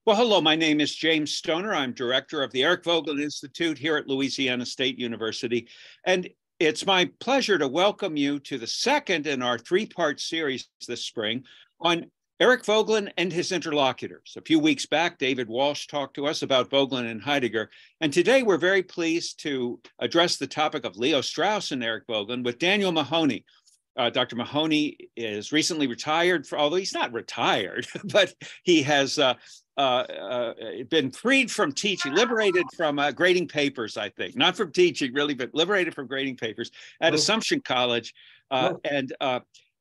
Well, hello, my name is James Stoner. I'm director of the Eric Voegelin Institute here at Louisiana State University. And it's my pleasure to welcome you to the second in our three-part series this spring on Eric Voegelin and his interlocutors. A few weeks back, David Walsh talked to us about Voegelin and Heidegger. And today we're very pleased to address the topic of Leo Strauss and Eric Voegelin with Daniel Mahoney. Dr. Mahoney is recently retired, although he's not retired, but he has been freed from teaching, liberated from grading papers, I think. Not from teaching, really, but liberated from grading papers at Assumption College. And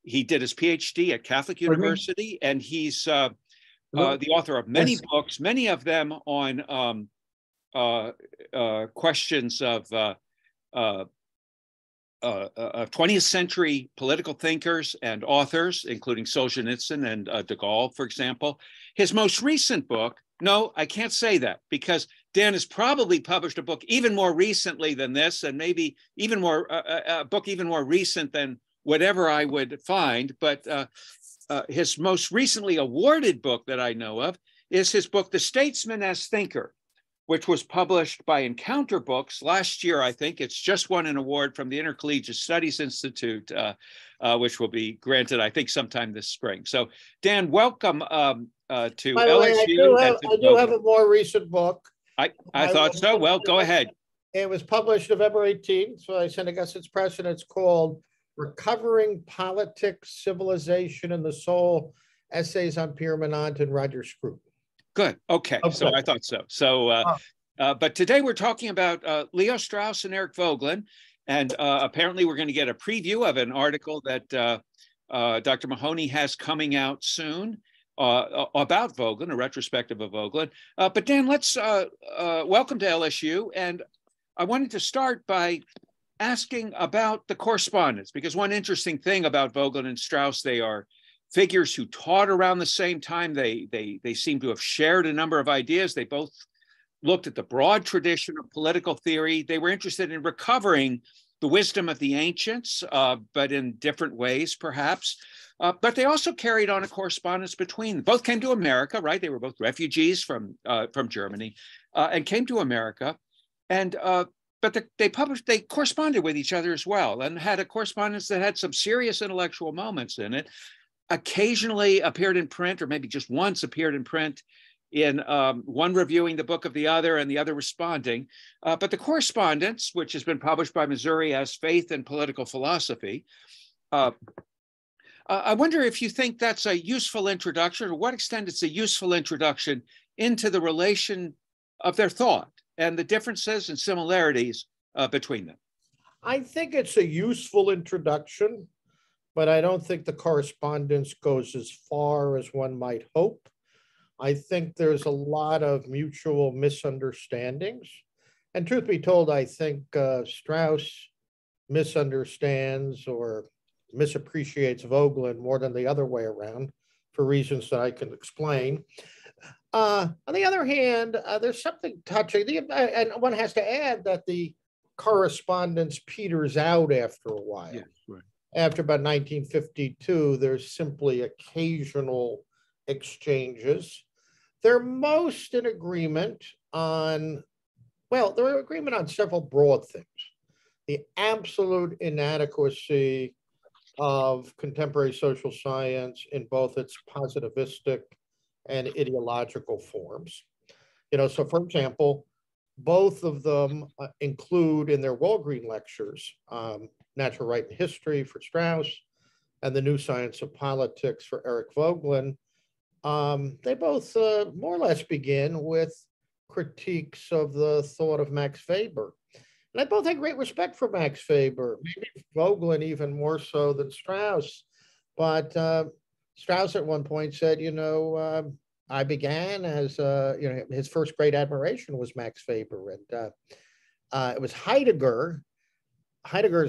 he did his PhD at Catholic University, and he's the author of many books, many of them on questions of 20th century political thinkers and authors, including Solzhenitsyn and de Gaulle, for example. His most recent book, no, I can't say that, because Dan has probably published a book even more recently than this, and maybe even more, a book even more recent than whatever I would find. But his most recently awarded book that I know of is his book, The Statesman as Thinker, which was published by Encounter Books last year, I think. It's just won an award from the Intercollegiate Studies Institute, which will be granted, I think, sometime this spring. So, Dan, welcome to LSU. I do have a more recent book. I thought so. Well, go ahead. It was published November 18th, so I sent its press, and it's called Recovering Politics, Civilization, and the Soul, Essays on Pierre Menant and Roger Scruton. Good. Okay. So I thought so. So, but today we're talking about Leo Strauss and Eric Voegelin, and apparently we're going to get a preview of an article that Dr. Mahoney has coming out soon about Voegelin, a retrospective of Voegelin. But Dan, let's welcome to LSU, and I wanted to start by asking about the correspondence, because one interesting thing about Voegelin and Strauss, they are figures who taught around the same time. They seem to have shared a number of ideas. They both looked at the broad tradition of political theory. They were interested in recovering the wisdom of the ancients, but in different ways, perhaps. But they also carried on a correspondence between them. Both came to America, right? They were both refugees from Germany and came to America. And but they corresponded with each other as well, and had a correspondence that had some serious intellectual moments in it. Occasionally appeared in print, or maybe just once appeared in print, in one reviewing the book of the other and the other responding. But the correspondence, which has been published by Missouri as Faith and Political Philosophy, I wonder if you think that's a useful introduction, or what extent it's a useful introduction into the relation of their thought and the differences and similarities between them. I think it's a useful introduction, but I don't think the correspondence goes as far as one might hope. I think there's a lot of mutual misunderstandings. And truth be told, I think Strauss misunderstands or misappreciates Voegelin more than the other way around, for reasons that I can explain. On the other hand, there's something touching, and one has to add that the correspondence peters out after a while. Yes, right. After about 1952, there's simply occasional exchanges. They're most in agreement on, well, they're in agreement on several broad things. The absolute inadequacy of contemporary social science in both its positivistic and ideological forms. So for example, both of them include in their Walgreen lectures, Natural Right and History for Strauss and The New Science of Politics for Eric Voegelin. They both more or less begin with critiques of the thought of Max Weber. And I both had great respect for Max Weber, maybe Voegelin even more so than Strauss. But Strauss at one point said, I began as, his first great admiration was Max Weber. And it was Heidegger's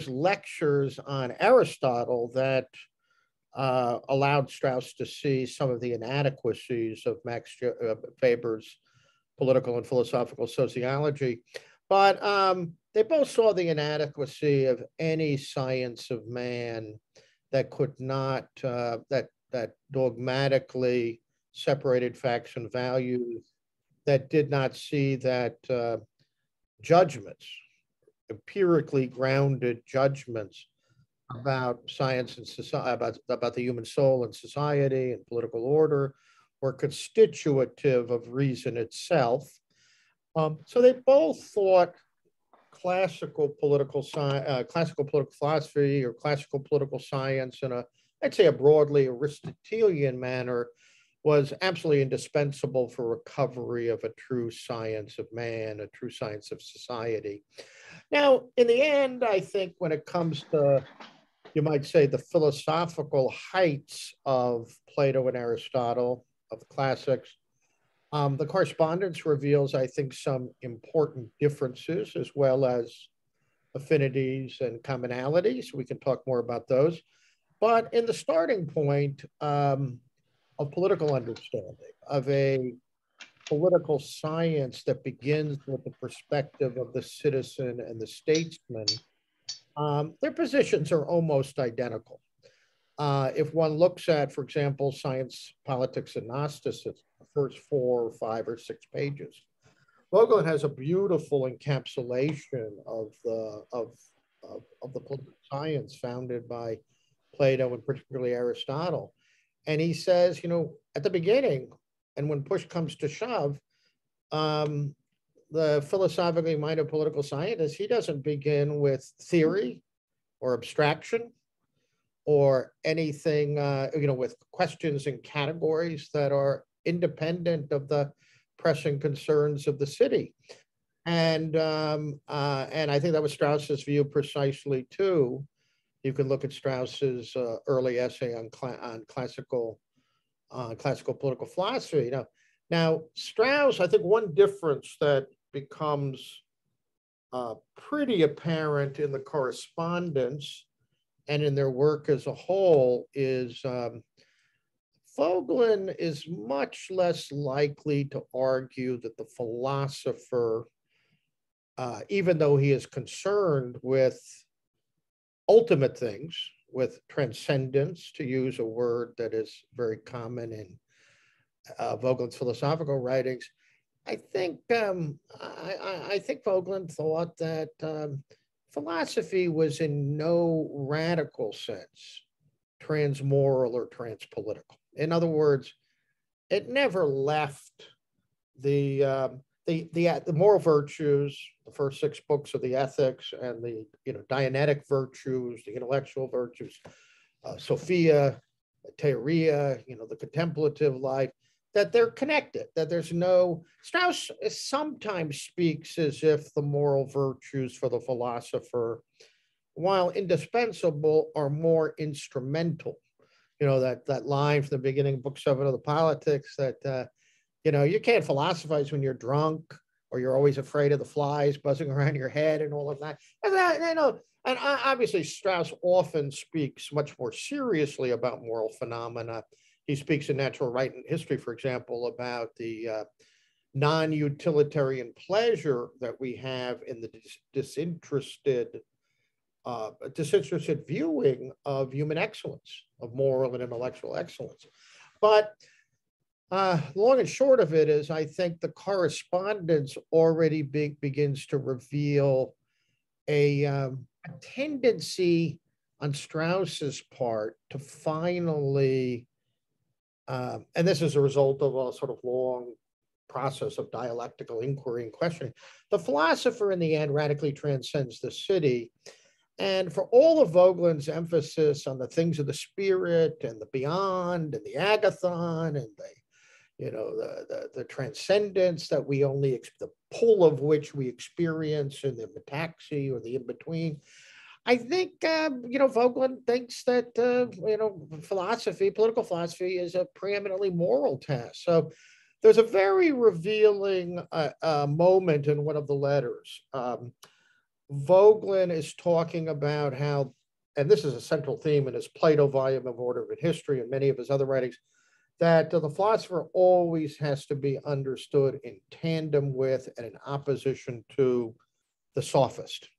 lectures on Aristotle that allowed Strauss to see some of the inadequacies of Max Weber's political and philosophical sociology. But they both saw the inadequacy of any science of man that could not, that dogmatically separated facts and values, that did not see that judgments, empirically grounded judgments about science and society, about the human soul and society and political order, were constitutive of reason itself. So they both thought classical political philosophy or classical political science in I'd say a broadly Aristotelian manner was absolutely indispensable for recovery of a true science of man, a true science of society. Now, in the end, I think when it comes to, you might say, the philosophical heights of Plato and Aristotle, of the classics, the correspondence reveals, I think, some important differences as well as affinities and commonalities. We can talk more about those. But in the starting point of political understanding, of a political science that begins with the perspective of the citizen and the statesman, their positions are almost identical. If one looks at, for example, Science, Politics, and Gnosticism, the first 4 or 5 or 6 pages, Voegelin has a beautiful encapsulation of the political science founded by Plato and particularly Aristotle. And he says, you know, at the beginning, and when push comes to shove, the philosophically minded political scientist, he doesn't begin with theory or abstraction or anything, with questions and categories that are independent of the pressing concerns of the city. And I think that was Strauss's view precisely too. You can look at Strauss's early essay on classical political philosophy. Now Strauss, I think one difference that becomes pretty apparent in the correspondence and in their work as a whole is Voegelin is much less likely to argue that the philosopher, even though he is concerned with ultimate things, with transcendence, to use a word that is very common in Voegelin's philosophical writings, I think Voegelin thought that philosophy was in no radical sense transmoral or transpolitical. In other words, it never left the moral virtues, the first 6 books of the ethics, and the Dianetic virtues, the intellectual virtues, Sophia, Theoria, the contemplative life, that they're connected, that there's no, Strauss sometimes speaks as if the moral virtues for the philosopher, while indispensable, are more instrumental. That line from the beginning of Book 7 of the Politics that, you can't philosophize when you're drunk or you're always afraid of the flies buzzing around your head and all of that. And obviously Strauss often speaks much more seriously about moral phenomena. He speaks in Natural Right and History, for example, about the non-utilitarian pleasure that we have in the disinterested viewing of human excellence, of moral and intellectual excellence. But long and short of it is, I think the correspondence already begins to reveal a tendency on Strauss's part to finally, and this is a result of a sort of long process of dialectical inquiry and questioning, the philosopher in the end radically transcends the city. And for all of Voegelin's emphasis on the things of the spirit and the beyond and the agathon and the transcendence that we only, the pull of which we experience in the metaxy or the in-between, I think, Voegelin thinks that, political philosophy is a preeminently moral task. So there's a very revealing moment in one of the letters. Voegelin is talking about how, and this is a central theme in his Plato volume of Order of History and many of his other writings, that the philosopher always has to be understood in tandem with and in opposition to the sophist.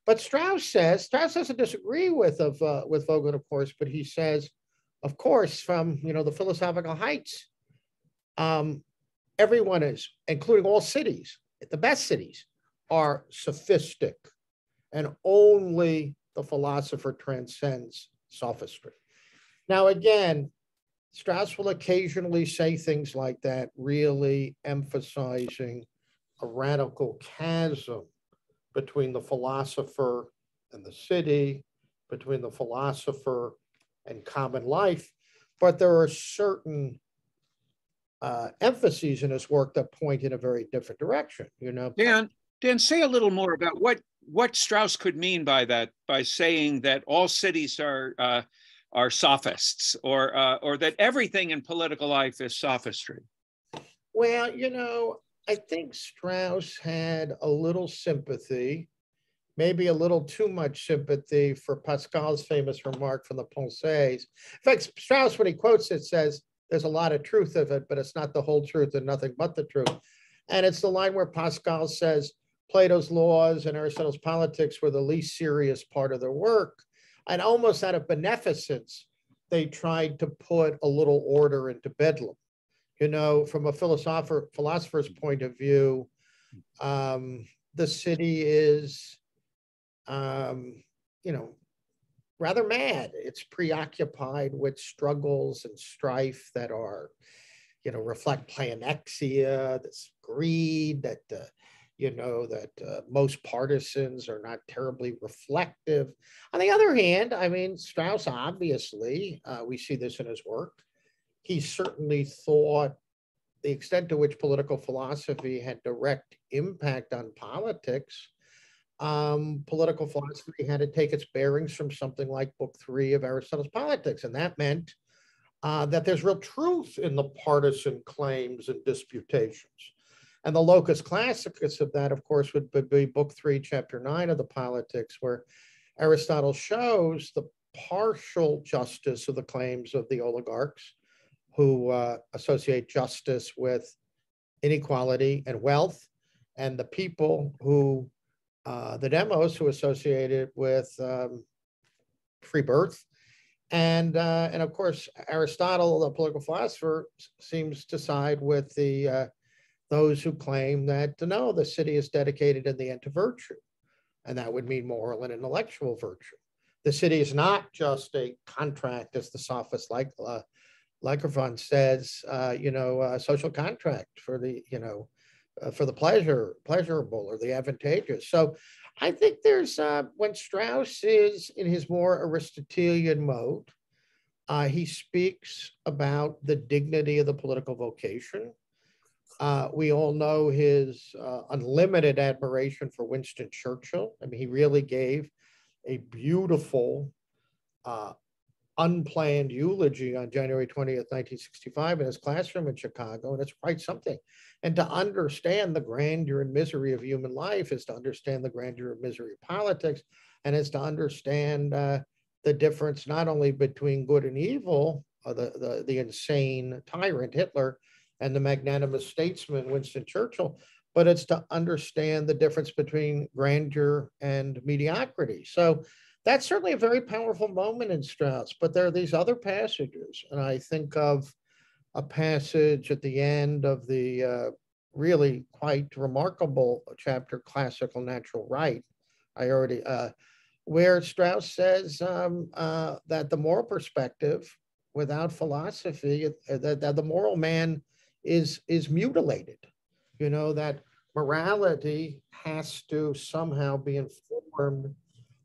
But Strauss doesn't disagree with Voegelin, of course, but he says, of course, from the philosophical heights, everyone is, including all cities, the best cities, are sophistic, and only the philosopher transcends sophistry. Now, again, Strauss will occasionally say things like that, really emphasizing a radical chasm between the philosopher and the city, between the philosopher and common life. But there are certain emphases in his work that point in a very different direction, you know. Dan, say a little more about what Strauss could mean by that, by saying that all cities are sophists, or that everything in political life is sophistry. Well, you know, I think Strauss had a little sympathy, maybe a little too much sympathy, for Pascal's famous remark from the Pensées. In fact, Strauss, when he quotes it, says there's a lot of truth of it, but it's not the whole truth and nothing but the truth. And it's the line where Pascal says Plato's laws and Aristotle's politics were the least serious part of their work. And almost out of beneficence, they tried to put a little order into Bedlam. You know, from a philosopher's point of view, the city is, you know, rather mad. It's preoccupied with struggles and strife that are, you know, reflect pleonexia, this greed that, you know, that most partisans are not terribly reflective. On the other hand, I mean, Strauss, obviously, we see this in his work. He certainly thought the extent to which political philosophy had direct impact on politics, political philosophy had to take its bearings from something like Book 3 of Aristotle's Politics. And that meant that there's real truth in the partisan claims and disputations. And the locus classicus of that, of course, would be Book 3, Chapter 9 of the Politics, where Aristotle shows the partial justice of the claims of the oligarchs, who associate justice with inequality and wealth, and the people who, the demos, who associate it with free birth. And of course, Aristotle, the political philosopher, seems to side with the those who claim that, no, the city is dedicated in the end to virtue, and that would mean moral and intellectual virtue. The city is not just a contract, as the sophist Lycophron says, you know, a social contract for the, you know, for the pleasurable or the advantageous. So I think there's, when Strauss is in his more Aristotelian mode, he speaks about the dignity of the political vocation. We all know his unlimited admiration for Winston Churchill. I mean, he really gave a beautiful, unplanned eulogy on January 20th, 1965 in his classroom in Chicago, and it's quite something. And to understand the grandeur and misery of human life is to understand the grandeur and misery of politics, and is to understand the difference not only between good and evil, the insane tyrant Hitler and the magnanimous statesman Winston Churchill, but it's to understand the difference between grandeur and mediocrity. So that's certainly a very powerful moment in Strauss, but there are these other passages, and I think of a passage at the end of the really quite remarkable chapter, Classical Natural Right, where Strauss says that the moral perspective without philosophy, that the moral man is mutilated. You know, that morality has to somehow be informed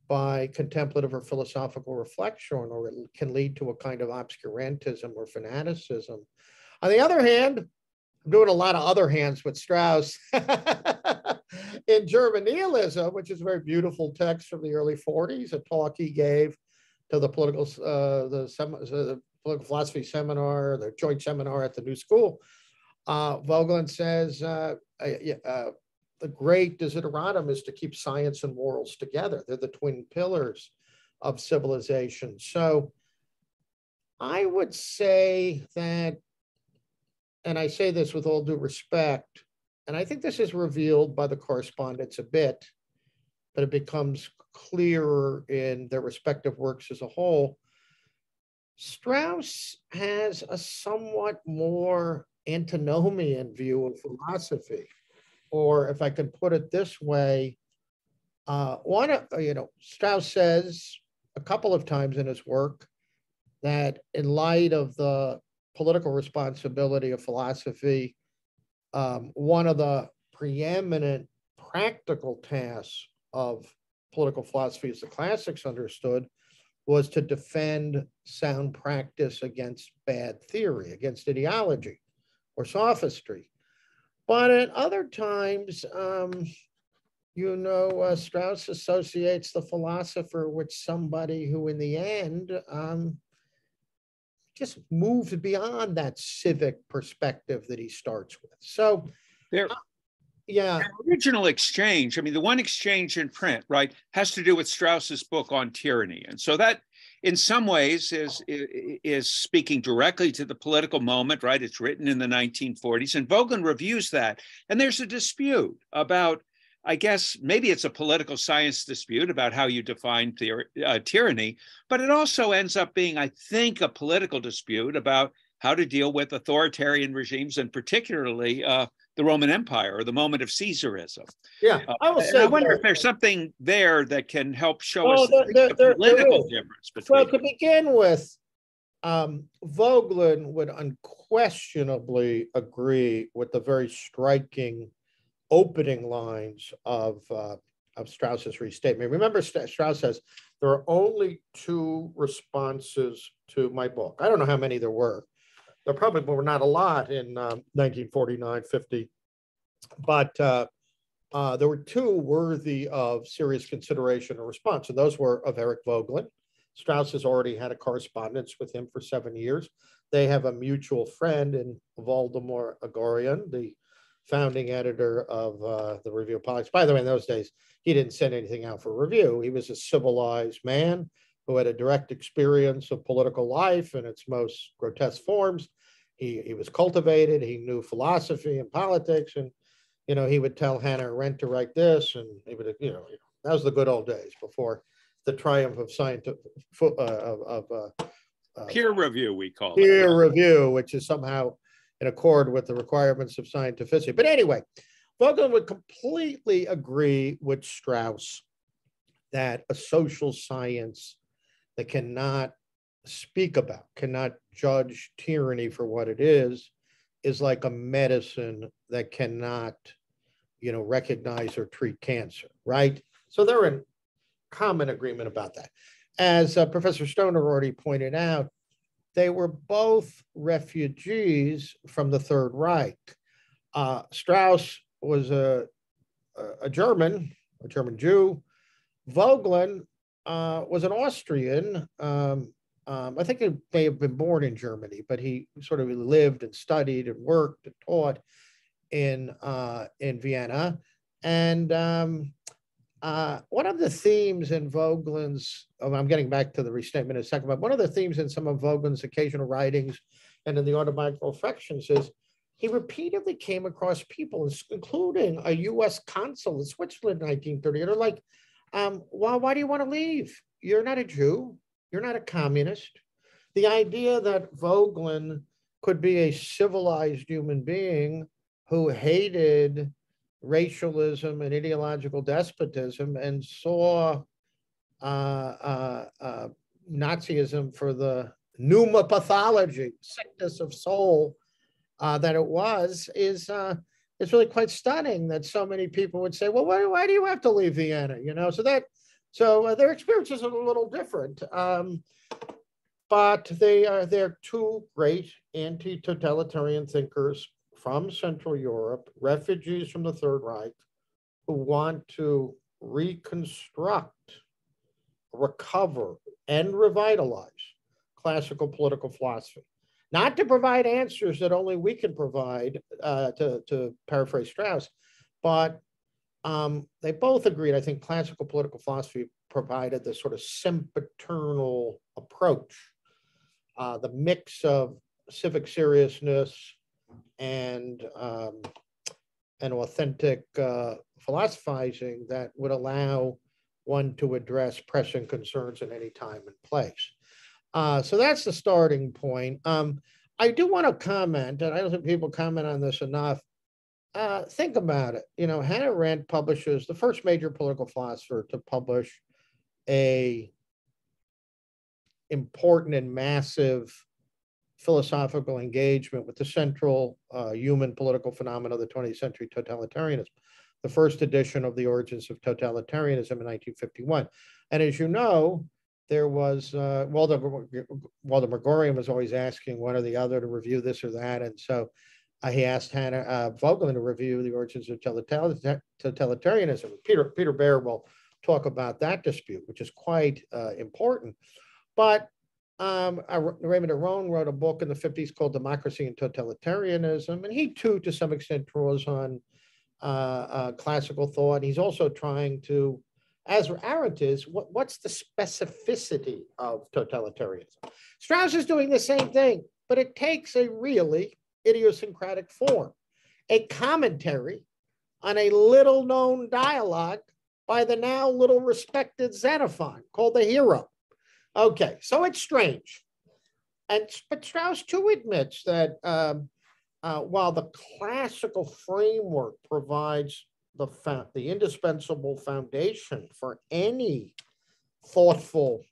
by contemplative or philosophical reflection, or it can lead to a kind of obscurantism or fanaticism. On the other hand, I'm doing a lot of other hands with Strauss. In German Nihilism, which is a very beautiful text from the early 40s, a talk he gave to the political philosophy seminar, the joint seminar at the New School, Voegelin says, the great desideratum is to keep science and morals together. They're the twin pillars of civilization. So I would say that, and I say this with all due respect, and I think this is revealed by the correspondence a bit, but it becomes clearer in their respective works as a whole. Strauss has a somewhat more antinomian view of philosophy, or if I can put it this way, Strauss says a couple of times in his work that in light of the political responsibility of philosophy, one of the preeminent practical tasks of political philosophy, as the classics understood, was to defend sound practice against bad theory, against ideology or sophistry. But at other times, Strauss associates the philosopher with somebody who in the end just moves beyond that civic perspective that he starts with. So there, yeah. The original exchange, I mean, the one exchange in print, right, has to do with Strauss's book on tyranny. And so that in some ways is speaking directly to the political moment, right? It's written in the 1940s, and Voegelin reviews that. And there's a dispute about, I guess, maybe it's a political science dispute about how you define tyranny, but it also ends up being, I think, a political dispute about how to deal with authoritarian regimes, and particularly the Roman Empire, or the moment of Caesarism. Yeah, I wonder if there's something there that can help show us the political difference between. Well, to begin with, Voegelin would unquestionably agree with the very striking opening lines of Strauss's restatement. Remember, Strauss says there are only two responses to my book. I don't know how many there were. There probably were not a lot in 1949, 50, but there were two worthy of serious consideration or response, and those were of Eric Voegelin. Strauss has already had a correspondence with him for 7 years. They have a mutual friend in Valdemar Agorian, the founding editor of the Review of Politics. By the way, in those days, he didn't send anything out for review. He was a civilized man who had a direct experience of political life in its most grotesque forms. He was cultivated. He knew philosophy and politics, and he would tell Hannah Arendt to write this, and he would, that was the good old days before the triumph of scientific peer review, we call it. Peer review, which is somehow in accord with the requirements of scientificity. But anyway, Voegelin would completely agree with Strauss that a social science that cannot speak about, cannot judge tyranny for what it is like a medicine that cannot, recognize or treat cancer, right? So they're in common agreement about that. As Professor Stoner already pointed out, they were both refugees from the Third Reich. Strauss was a German Jew. Voegelin was an Austrian. I think he may have been born in Germany, but he sort of lived and studied and worked and taught in Vienna. And one of the themes in Voegelin's, I'm getting back to the restatement in a second, but one of the themes in some of Voegelin's occasional writings and in the autobiographical reflections is he repeatedly came across people, including a U.S. consul in Switzerland in 1930. They're like, well, why do you want to leave? You're not a Jew. You're not a communist. The idea that Voegelin could be a civilized human being who hated racialism and ideological despotism and saw Nazism for the pneumopathology, sickness of soul that it was, is it's really quite stunning that so many people would say, well, why do you have to leave Vienna? So their experience is a little different, but they're two great anti-totalitarian thinkers from Central Europe, refugees from the Third Reich, who want to reconstruct, recover, and revitalize classical political philosophy. Not to provide answers that only we can provide, to paraphrase Strauss, but they both agreed, I think classical political philosophy provided this sort of sempiternal approach, the mix of civic seriousness and an authentic philosophizing that would allow one to address pressing concerns at any time and place. So that's the starting point. I do want to comment, and I don't think people comment on this enough. Think about it. You know, Hannah Arendt publishes the first major political philosopher to publish a important and massive philosophical engagement with the central human political phenomena of the 20th century, totalitarianism. The first edition of The Origins of Totalitarianism in 1951. And as you know, there was, Walter Gregorian was always asking one or the other to review this or that. And so he asked Hannah Voegelin to review The Origins of Totalitarianism. Peter Baer will talk about that dispute, which is quite important. But Raymond Aron wrote a book in the 50s called Democracy and Totalitarianism. And he too, to some extent, draws on classical thought. He's also trying to, as Arendt is, what's the specificity of totalitarianism? Strauss is doing the same thing, but it takes a really idiosyncratic form, a commentary on a little known dialogue by the now little respected Xenophon called The Hero. Okay, so it's strange. But Strauss too admits that while the classical framework provides the indispensable foundation for any thoughtful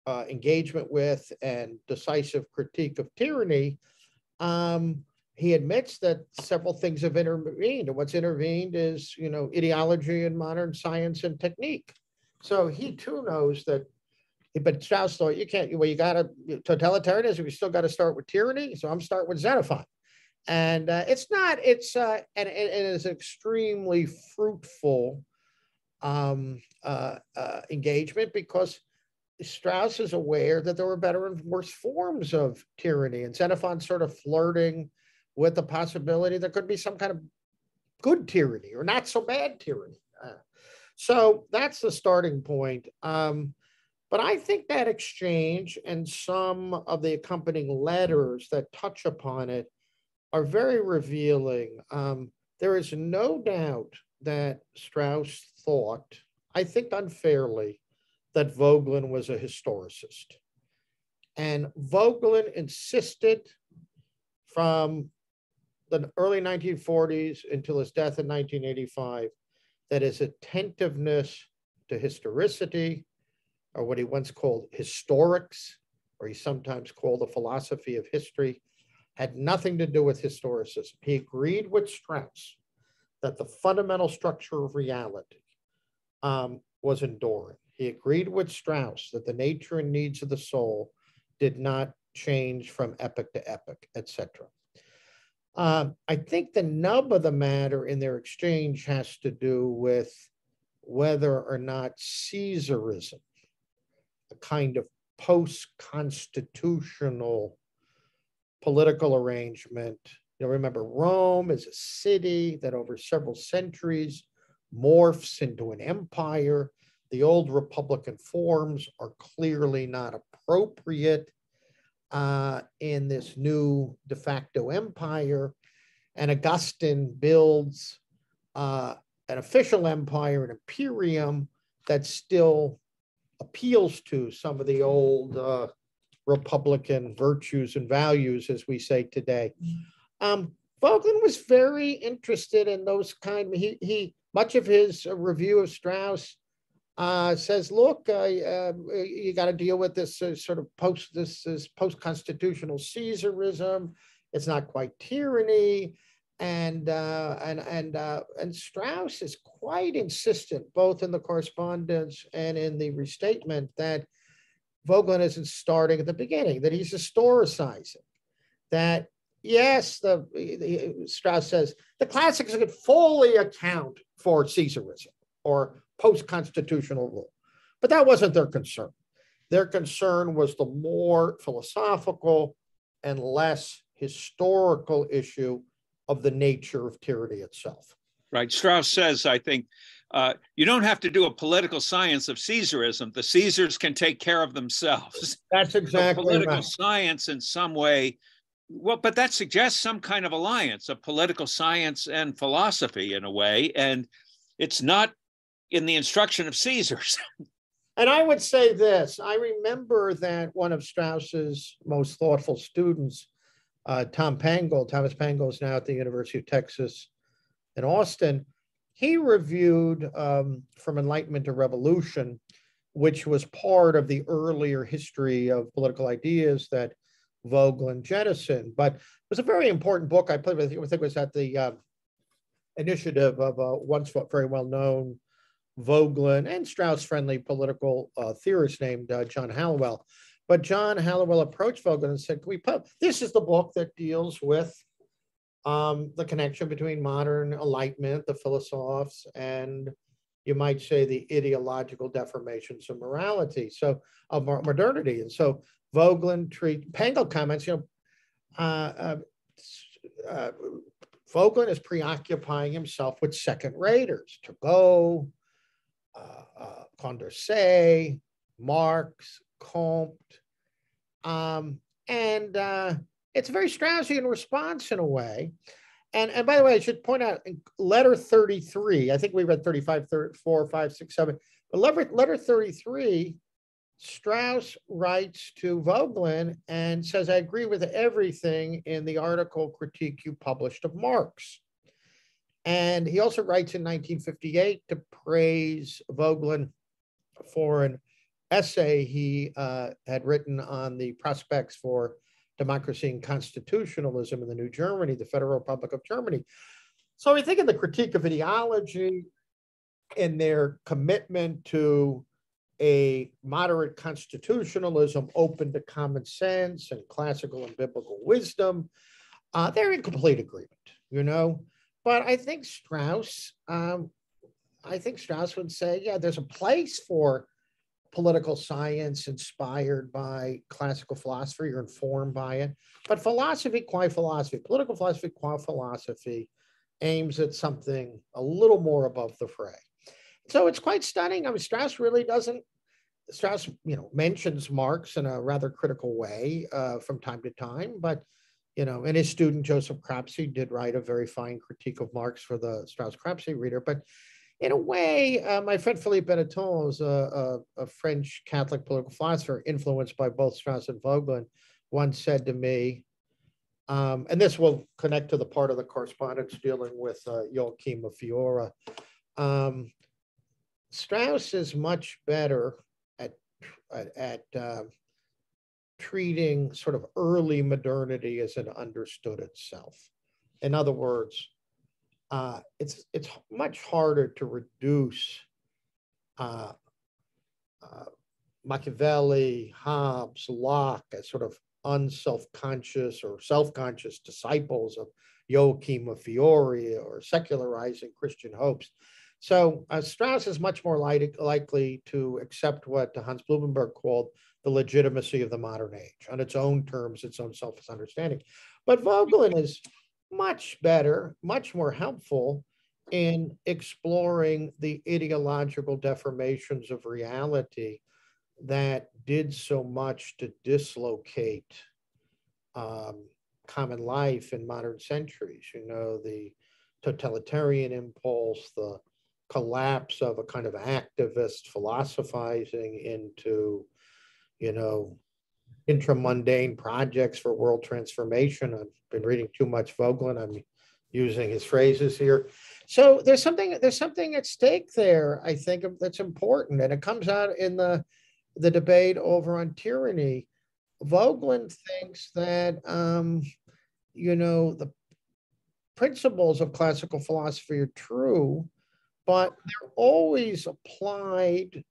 engagement with and decisive critique of tyranny, he admits that several things have intervened. And what's intervened is, you know, ideology and modern science and technique. So he too knows that. But Strauss thought you can't. Well, you got to totalitarianism. You still got to start with tyranny. So I'm starting with Xenophon. And it's not, it's, and it is extremely fruitful engagement because Strauss is aware that there were better and worse forms of tyranny, and Xenophon's sort of flirting with the possibility there could be some kind of good tyranny or not so bad tyranny. So that's the starting point. But I think that exchange and some of the accompanying letters that touch upon it are very revealing. There is no doubt that Strauss thought, I think unfairly, that Voegelin was a historicist. And Voegelin insisted from the early 1940s until his death in 1985 that his attentiveness to historicity, or what he once called historics, or he sometimes called the philosophy of history, had nothing to do with historicism. He agreed with Strauss that the fundamental structure of reality was enduring. He agreed with Strauss that the nature and needs of the soul did not change from epoch to epoch, etc. I think the nub of the matter in their exchange has to do with whether or not Caesarism, a kind of post-constitutional political arrangement. You know, remember, Rome is a city that over several centuries morphs into an empire. The old republican forms are clearly not appropriate in this new de facto empire. And Augustine builds an official empire, an imperium that still appeals to some of the old Republican virtues and values, as we say today. Voegelin was very interested in those kind. He much of his review of Strauss says, look, you got to deal with this sort of post-constitutional Caesarism. It's not quite tyranny, and Strauss is quite insistent, both in the correspondence and in the restatement, that Voegelin isn't starting at the beginning, that he's historicizing, that yes, Strauss says the classics could fully account for Caesarism or post-constitutional rule, but that wasn't their concern. Their concern was the more philosophical and less historical issue of the nature of tyranny itself. Right. Strauss says, I think, you don't have to do a political science of Caesarism. The Caesars can take care of themselves. That's exactly so political right. Science in some way, well, but that suggests some kind of alliance of political science and philosophy in a way, and it's not in the instruction of Caesars. And I would say this, I remember that one of Strauss's most thoughtful students, Thomas Pangle is now at the University of Texas in Austin, he reviewed From Enlightenment to Revolution, which was part of the earlier history of political ideas that Voegelin jettisoned. But it was a very important book. I think it was at the initiative of a once very well-known Voegelin and Strauss-friendly political theorist named John Hallowell. But John Hallowell approached Voegelin and said, this is the book that deals with the connection between modern enlightenment, the philosophes, and you might say the ideological deformations of morality, so of modernity. And so Voegelin Pangle comments, Voegelin is preoccupying himself with second raters, Turgot, Condorcet, Marx, Comte, and it's very Straussian response in a way. And by the way, I should point out letter 33, I think we read 35, 34, 5, 6, 7, but letter 33, Strauss writes to Voegelin and says, I agree with everything in the article critique you published of Marx. And he also writes in 1958 to praise Voegelin for an essay he had written on the prospects for democracy and constitutionalism in the New Germany, the Federal Republic of Germany. So we think of the critique of ideology and their commitment to a moderate constitutionalism open to common sense and classical and biblical wisdom. They're in complete agreement, But I think Strauss would say, yeah, there's a place for political science inspired by classical philosophy or informed by it, but philosophy qua philosophy, political philosophy qua philosophy aims at something a little more above the fray. So it's quite stunning. I mean, Strauss mentions Marx in a rather critical way from time to time, but and his student Joseph Cropsey did write a very fine critique of Marx for the Strauss-Cropsey reader. But in a way, my friend Philippe Benetton is a French Catholic political philosopher influenced by both Strauss and Voegelin, once said to me, and this will connect to the part of the correspondence dealing with Joachim of Fiora. Strauss is much better at treating sort of early modernity as it understood itself. In other words, it's much harder to reduce Machiavelli, Hobbes, Locke as sort of unself-conscious or self-conscious disciples of Joachim of Fiore or secularizing Christian hopes. So Strauss is much more likely to accept what Hans Blumenberg called the legitimacy of the modern age on its own terms, its own self-understanding. But Voegelin is much better, much more helpful in exploring the ideological deformations of reality that did so much to dislocate common life in modern centuries. The totalitarian impulse, the collapse of a kind of activist philosophizing into, intramundane projects for world transformation. I've been reading too much Voegelin. I'm using his phrases here. So there's something at stake there, I think, that's important. And it comes out in the debate over on tyranny. Voegelin thinks that, the principles of classical philosophy are true, but they're always applied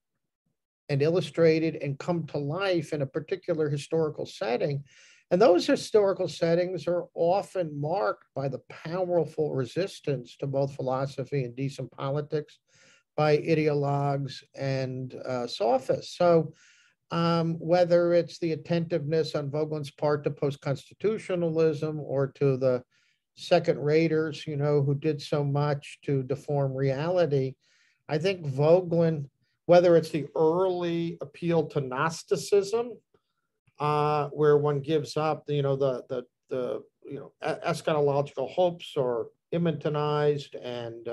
and illustrated and come to life in a particular historical setting. And those historical settings are often marked by the powerful resistance to both philosophy and decent politics by ideologues and sophists. So whether it's the attentiveness on Voegelin's part to post-constitutionalism or to the second raters, who did so much to deform reality, I think Voegelin, whether it's the early appeal to Gnosticism, where one gives up, the eschatological hopes are immanentized, and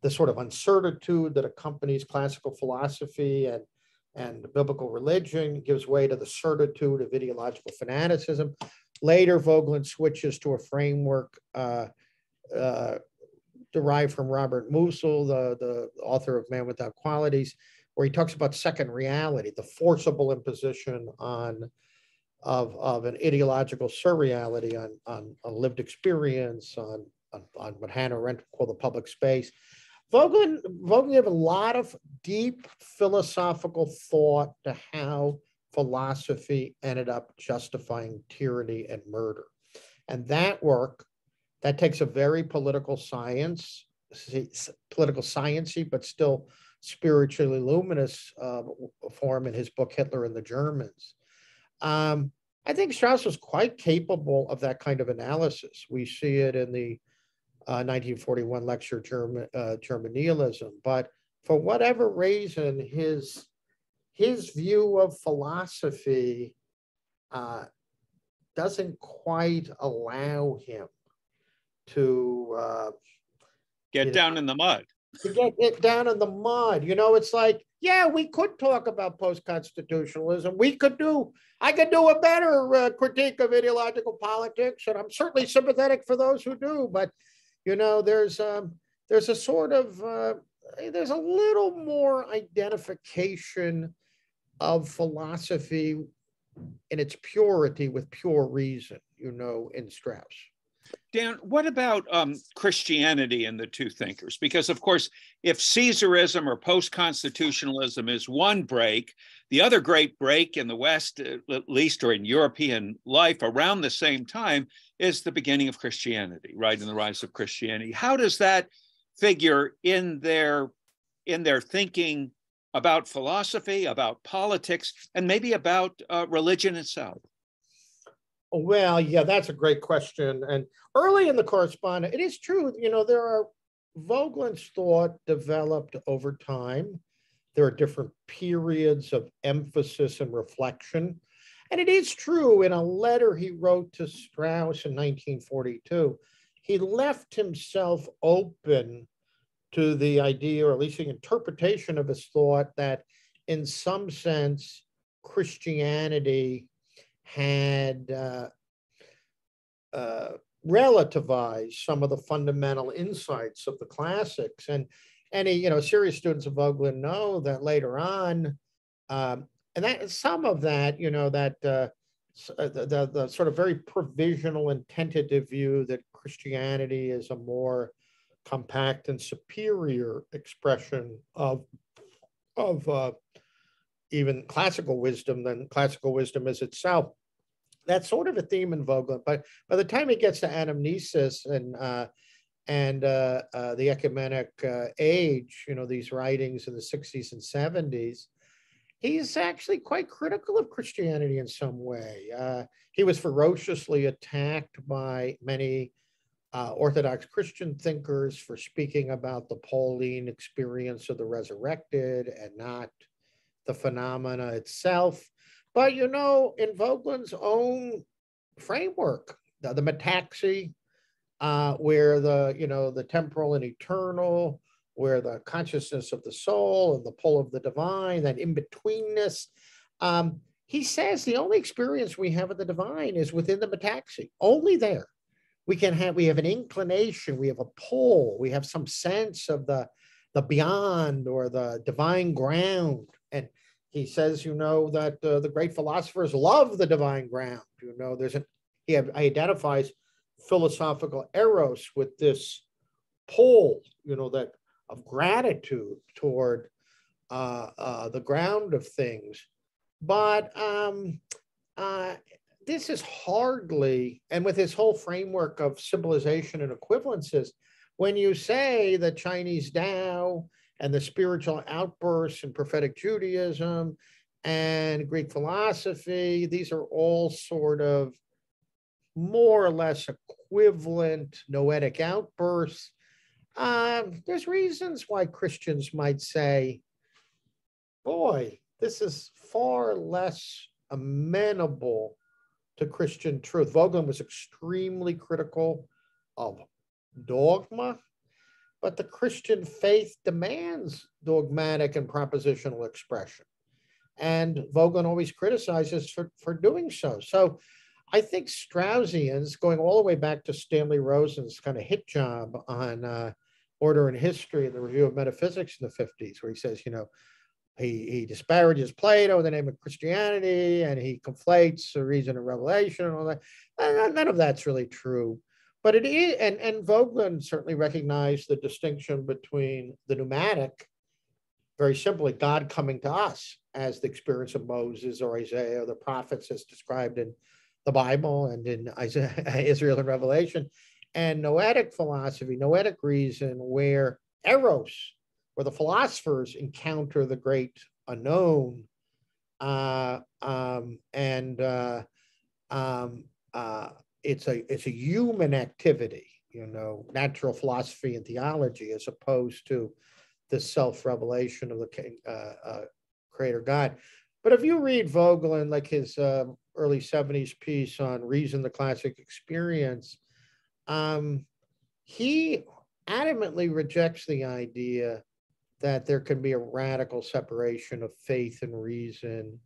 the sort of uncertitude that accompanies classical philosophy, and and biblical religion, gives way to the certitude of ideological fanaticism. Later, Voegelin switches to a framework derived from Robert Musil, the author of Man Without Qualities, where he talks about second reality, the forcible imposition of an ideological surreality on lived experience, on what Hannah Arendt called the public space. Voegelin gave a lot of deep philosophical thought to how philosophy ended up justifying tyranny and murder. And that work, that takes a very political sciencey, but still spiritually luminous form in his book, Hitler and the Germans. I think Strauss was quite capable of that kind of analysis. We see it in the 1941 lecture, German Nihilism. But for whatever reason, his view of philosophy doesn't quite allow him to get down in the mud. To get it down in the mud. It's like, yeah, we could talk about post-constitutionalism. I could do a better critique of ideological politics, and I'm certainly sympathetic for those who do. But, there's a sort of, there's a little more identification of philosophy in its purity with pure reason, in Strauss. Dan, what about Christianity and the two thinkers? Because, of course, if Caesarism or post-constitutionalism is one break, the other great break in the West, at least, or in European life around the same time, is the beginning of Christianity, right, and the rise of Christianity. How does that figure in their thinking about philosophy, about politics, and maybe about religion itself? Well, yeah, that's a great question. And early in the correspondence, it is true, Voegelin's thought developed over time. There are different periods of emphasis and reflection. And it is true, in a letter he wrote to Strauss in 1942, he left himself open to the idea, or at least the interpretation of his thought, that in some sense, Christianity had relativized some of the fundamental insights of the classics. And any, serious students of Voegelin know that later on, and that some of that, the sort of very provisional and tentative view that Christianity is a more compact and superior expression of even classical wisdom than classical wisdom is itself. That's sort of a theme in Voegelin. But by the time he gets to anamnesis and the ecumenic age, these writings in the 60s and 70s, he's actually quite critical of Christianity in some way. He was ferociously attacked by many Orthodox Christian thinkers for speaking about the Pauline experience of the resurrected and not the phenomena itself. But, in Voegelin's own framework, the metaxy, where the temporal and eternal, where the consciousness of the soul and the pull of the divine, that in-betweenness, he says the only experience we have of the divine is within the metaxy, only there. We have an inclination, we have a pull, we have some sense of the beyond or the divine ground. And he says, that the great philosophers love the divine ground. He identifies philosophical eros with this pull, that of gratitude toward the ground of things. But this is hardly, and with his whole framework of symbolization and equivalences, when you say the Chinese Tao and the spiritual outbursts in prophetic Judaism and Greek philosophy, these are all sort of more or less equivalent noetic outbursts. There's reasons why Christians might say, boy, this is far less amenable to Christian truth. Voegelin was extremely critical of dogma, but the Christian faith demands dogmatic and propositional expression. And Voegelin always criticizes for doing so. So I think Straussians, going all the way back to Stanley Rosen's kind of hit job on Order and History in the Review of Metaphysics in the 50s, where he says, he disparages Plato in the name of Christianity, and he conflates the reason and revelation and all that. None of that's really true. But it is, and Voegelin certainly recognized the distinction between the pneumatic, very simply, God coming to us as the experience of Moses or Isaiah or the prophets as described in the Bible and in Israel and Revelation, and noetic philosophy, noetic reason, where eros, where the philosophers encounter the great unknown, it's a human activity, natural philosophy and theology, as opposed to the self-revelation of the creator God. But if you read Voegelin, like his early 70s piece on Reason, the Classic Experience, he adamantly rejects the idea that there can be a radical separation of faith and reason.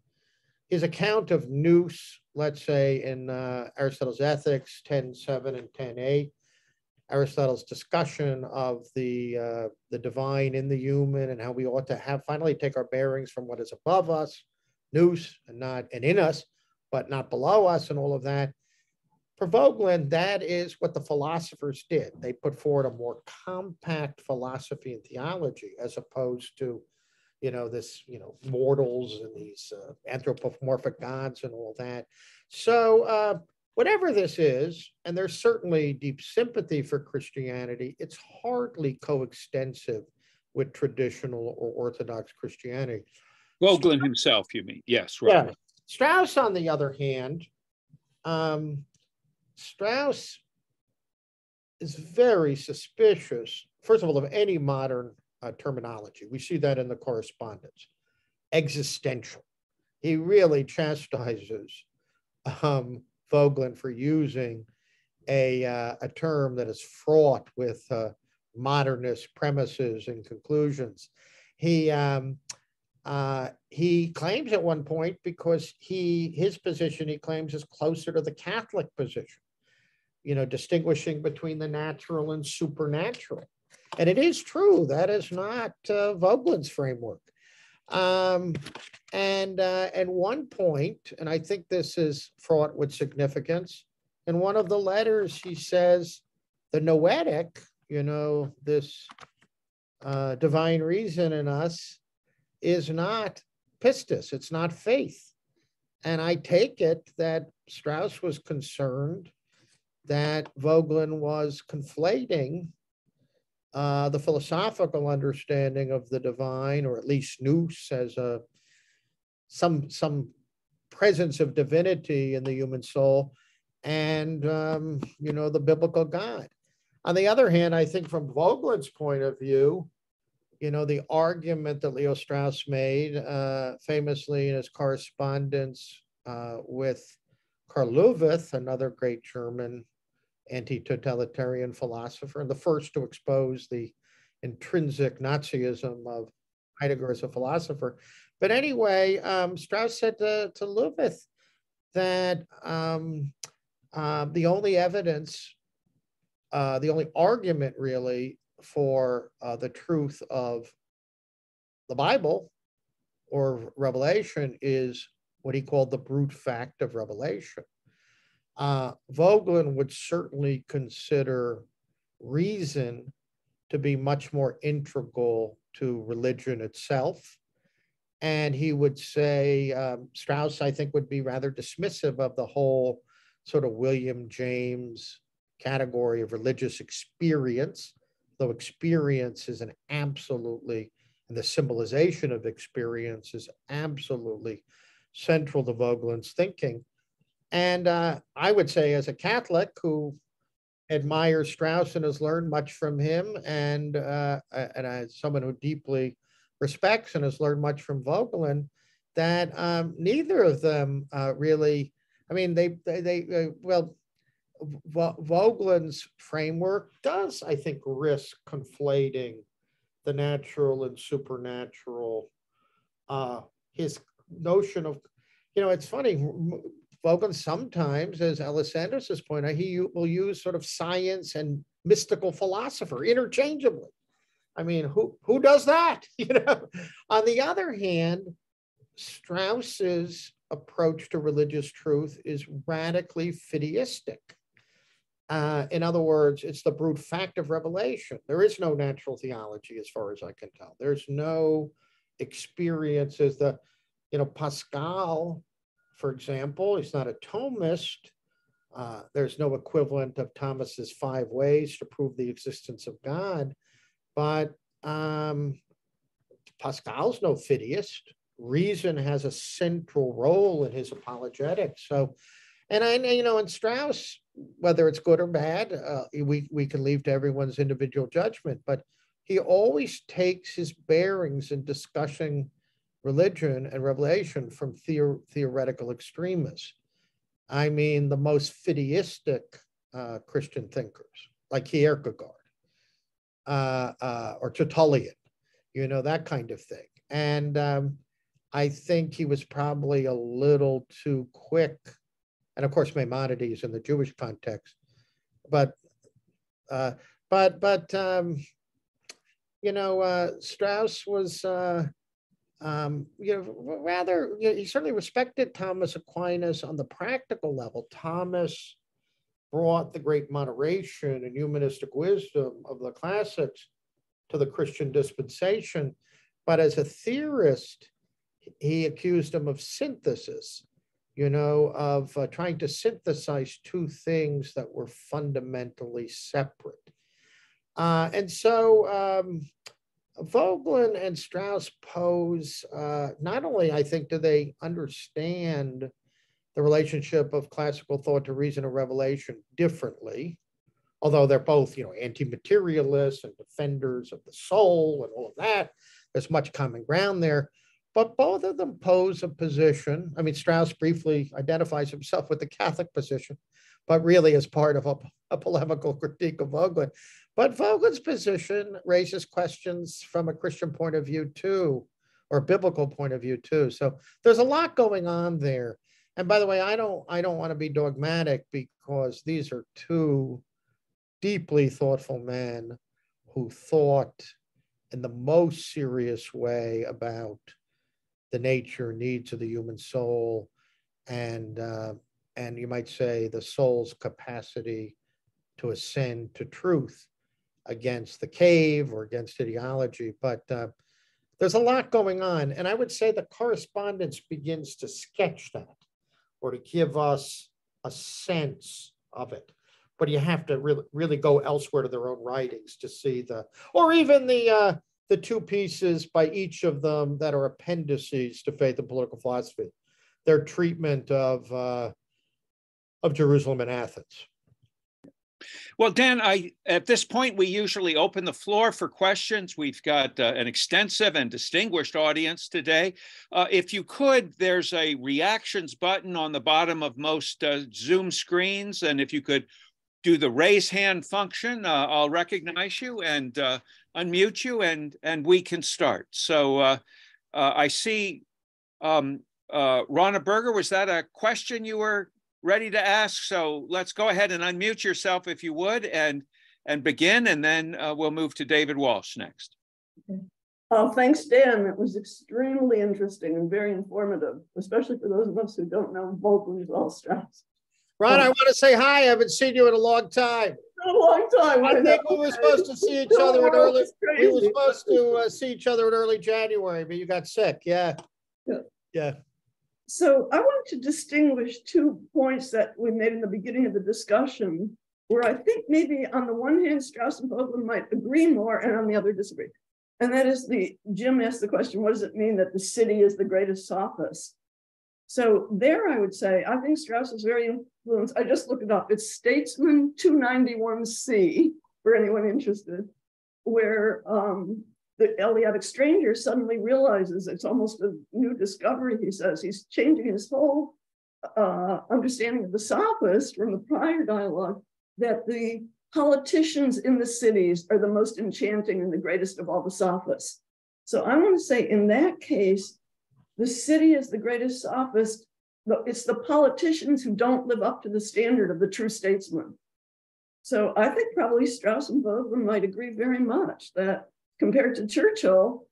His account of nous, let's say in Aristotle's Ethics 10.7 and 10.8, Aristotle's discussion of the divine in the human and how we ought to finally take our bearings from what is above us, nous, and in us, but not below us, and all of that. For Voegelin, that is what the philosophers did. They put forward a more compact philosophy and theology, as opposed to, mortals and these anthropomorphic gods and all that. So whatever this is, and there's certainly deep sympathy for Christianity, it's hardly coextensive with traditional or Orthodox Christianity. Voegelin himself, you mean? Yes, right. Yeah. Strauss, on the other hand, Strauss is very suspicious, first of all, of any modern terminology. We see that in the correspondence. Existential. He really chastises Voegelin for using a term that is fraught with modernist premises and conclusions. He claims at one point, because his position, he claims, is closer to the Catholic position, distinguishing between the natural and supernatural. And it is true, that is not Voegelin's framework. And at one point, and I think this is fraught with significance, in one of the letters, he says, the noetic, this divine reason in us, is not pistis, it's not faith. And I take it that Strauss was concerned that Voegelin was conflating the philosophical understanding of the divine, or at least nous, as some presence of divinity in the human soul, and the biblical God. On the other hand, I think from Voegelin's point of view, the argument that Leo Strauss made famously in his correspondence with Karl Löwith, another great German anti-totalitarian philosopher, and the first to expose the intrinsic Nazism of Heidegger as a philosopher. But anyway, Strauss said to Löwith that the only evidence, the only argument really for the truth of the Bible or Revelation is what he called the brute fact of revelation. Voegelin would certainly consider reason to be much more integral to religion itself. And he would say, Strauss, I think, would be rather dismissive of the whole sort of William James category of religious experience, though experience is an absolutely, and the symbolization of experience is absolutely central to Voegelin's thinking. And I would say, as a Catholic who admires Strauss and has learned much from him, and as someone who deeply respects and has learned much from Voegelin, that neither of them really, I mean, Voegelin's framework does, I think, risk conflating the natural and supernatural. His notion of, it's funny, Voegelin sometimes, as Alessandros has pointed out, he will use sort of science and mystical philosopher interchangeably. I mean, who does that? On the other hand, Strauss's approach to religious truth is radically fideistic. In other words, it's the brute fact of revelation. There is no natural theology, as far as I can tell. There's no experiences. Pascal, for example, he's not a Thomist. There's no equivalent of Thomas's 5 ways to prove the existence of God. But Pascal's no fideist. Reason has a central role in his apologetics. So, and Strauss, whether it's good or bad, we can leave to everyone's individual judgment, but he always takes his bearings in discussing religion and revelation from theoretical extremists. I mean, the most fideistic Christian thinkers, like Kierkegaard or Tertullian, that kind of thing. And I think he was probably a little too quick. And of course, Maimonides in the Jewish context, but Strauss was, rather, he certainly respected Thomas Aquinas on the practical level. Thomas brought the great moderation and humanistic wisdom of the classics to the Christian dispensation, but as a theorist, he accused him of synthesis. Of trying to synthesize two things that were fundamentally separate. And so Voegelin and Strauss pose, not only, I think, do they understand the relationship of classical thought to reason and revelation differently, although they're both, anti-materialists and defenders of the soul and all of that. There's much common ground there. But both of them pose a position. I mean, Strauss briefly identifies himself with the Catholic position, but really as part of a polemical critique of Voegelin. But Voegelin's position raises questions from a Christian point of view too, or a biblical point of view too. So there's a lot going on there. And by the way, I don't want to be dogmatic, because these are two deeply thoughtful men who thought in the most serious way about the nature, needs of the human soul, and you might say the soul's capacity to ascend to truth against the cave or against ideology. But there's a lot going on. And I would say the correspondence begins to sketch that, or to give us a sense of it. But you have to really go elsewhere to their own writings to see or even the two pieces by each of them that are appendices to Faith and Political Philosophy, their treatment of Jerusalem and Athens. Well, Dan, at this point, we usually open the floor for questions. We've got an extensive and distinguished audience today. If you could, there's a reactions button on the bottom of most Zoom screens. And if you could do the raise hand function, I'll recognize you and unmute you, and we can start. So I see Ronna Berger, was that a question you were ready to ask? So let's go ahead and unmute yourself if you would, and begin, and then we'll move to David Walsh next. Okay. Thanks, Dan. That was extremely interesting and very informative, especially for those of us who don't know Voegelin Strauss. Ron, I want to say hi. I haven't seen you in a long time. A long time. I think we were supposed to see each other in early. We were supposed to see each other in early January, but you got sick. Yeah. So I want to distinguish 2 points that we made in the beginning of the discussion, where I think maybe on the one hand, Strauss and Voegelin might agree more, and on the other disagree. And that is Jim asked the question, what does it mean that the city is the greatest sophist? So there I would say, I think Strauss is very influenced. I just looked it up. It's Statesman 291C, for anyone interested, where the Eleatic stranger suddenly realizes it's almost a new discovery, he says. He's changing his whole understanding of the sophist from the prior dialogue, that the politicians in the cities are the most enchanting and the greatest of all the sophists. So I want to say in that case, the city is the greatest sophist. It's the politicians who don't live up to the standard of the true statesman. So I think probably Strauss and Voegelin might agree very much that compared to Churchill,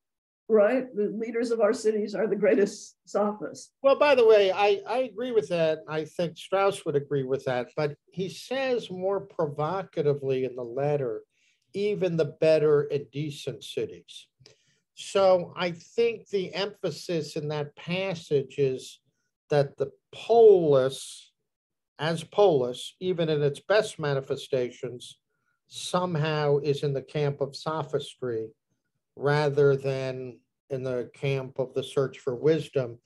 right, the leaders of our cities are the greatest sophists. Well, by the way, I agree with that. I think Strauss would agree with that, but he says more provocatively in the letter, even the better and decent cities. So I think the emphasis in that passage is that the polis, as polis, even in its best manifestations, somehow is in the camp of sophistry rather than in the camp of the search for wisdom.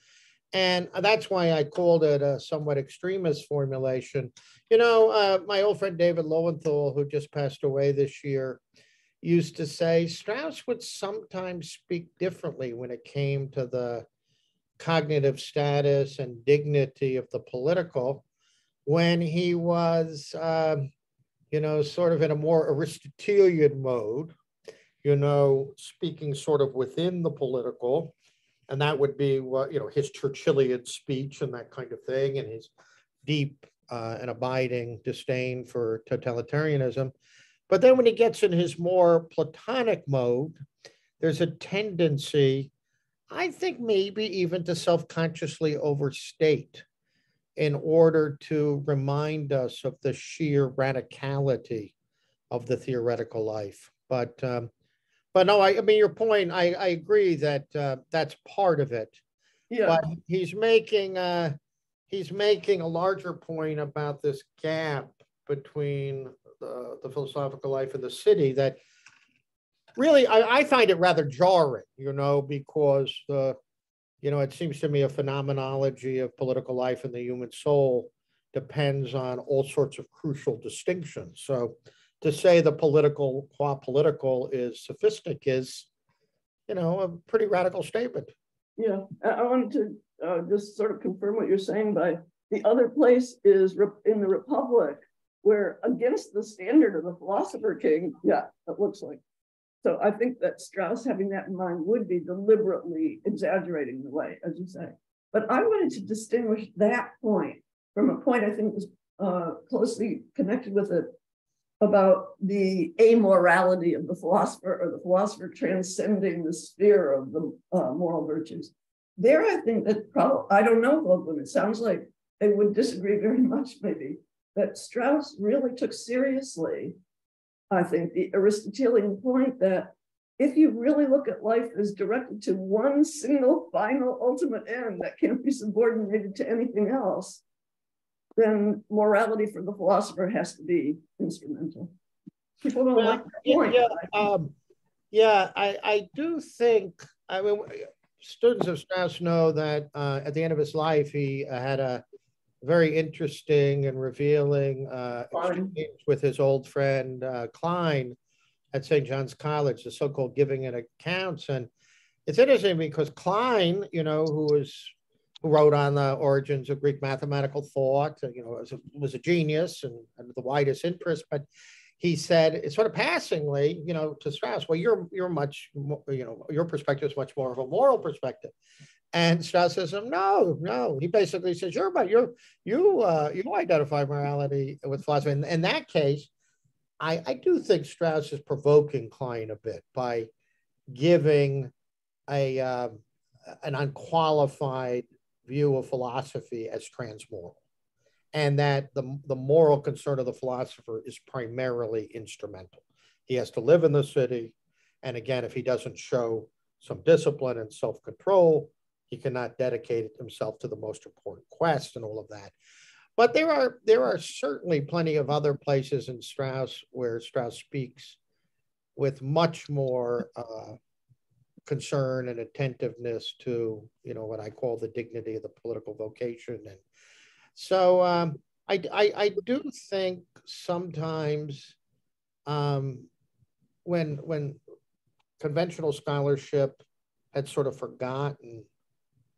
And that's why I called it a somewhat extremist formulation. You know, my old friend David Lowenthal, who just passed away this year, used to say Strauss would sometimes speak differently when it came to the cognitive status and dignity of the political when he was, you know, sort of in a more Aristotelian mode, you know, speaking sort of within the political. And that would be what, you know, his Churchillian speech and that kind of thing, and his deep and abiding disdain for totalitarianism. But then when he gets in his more Platonic mode, there's a tendency, I think maybe even to self-consciously overstate in order to remind us of the sheer radicality of the theoretical life. But no, I mean, your point, I agree that that's part of it. Yeah. But he's making a larger point about this gap between the philosophical life and the city that really, I find it rather jarring, you know, because you know, it seems to me a phenomenology of political life and the human soul depends on all sorts of crucial distinctions. So to say the political qua political is sophistic is, you know, a pretty radical statement. Yeah, I wanted to just sort of confirm what you're saying by the other place is in the Republic, where against the standard of the philosopher king, yeah, it looks like. So I think that Strauss, having that in mind, would be deliberately exaggerating the way, as you say. But I wanted to distinguish that point from a point I think was closely connected with it about the amorality of the philosopher, or the philosopher transcending the sphere of the moral virtues. There, I think that probably, I don't know, Voegelin, it sounds like they would disagree very much, maybe, that Strauss really took seriously, I think, the Aristotelian point that if you really look at life as directed to one single final ultimate end that can't be subordinated to anything else, then morality for the philosopher has to be instrumental. People don't like that point. I do think, I mean, students of Strauss know that at the end of his life, he had a very interesting and revealing exchange with his old friend Klein at St. John's College, the so-called giving and accounts. And it's interesting because Klein, you know, who wrote on the origins of Greek mathematical thought, you know, was a genius and the widest interest, but he said, sort of passingly, you know, to Strauss, well, you're much, you know, your perspective is much more of a moral perspective. And Strauss says, no. He basically says, you identify morality with philosophy. And in that case, I do think Strauss is provoking Klein a bit by giving an unqualified view of philosophy as transmoral, and that the moral concern of the philosopher is primarily instrumental. He has to live in the city, and again, if he doesn't show some discipline and self-control, he cannot dedicate himself to the most important quest and all of that. But there are certainly plenty of other places in Strauss where Strauss speaks with much more concern and attentiveness to, you know, what I call the dignity of the political vocation. And so I do think sometimes when conventional scholarship had sort of forgotten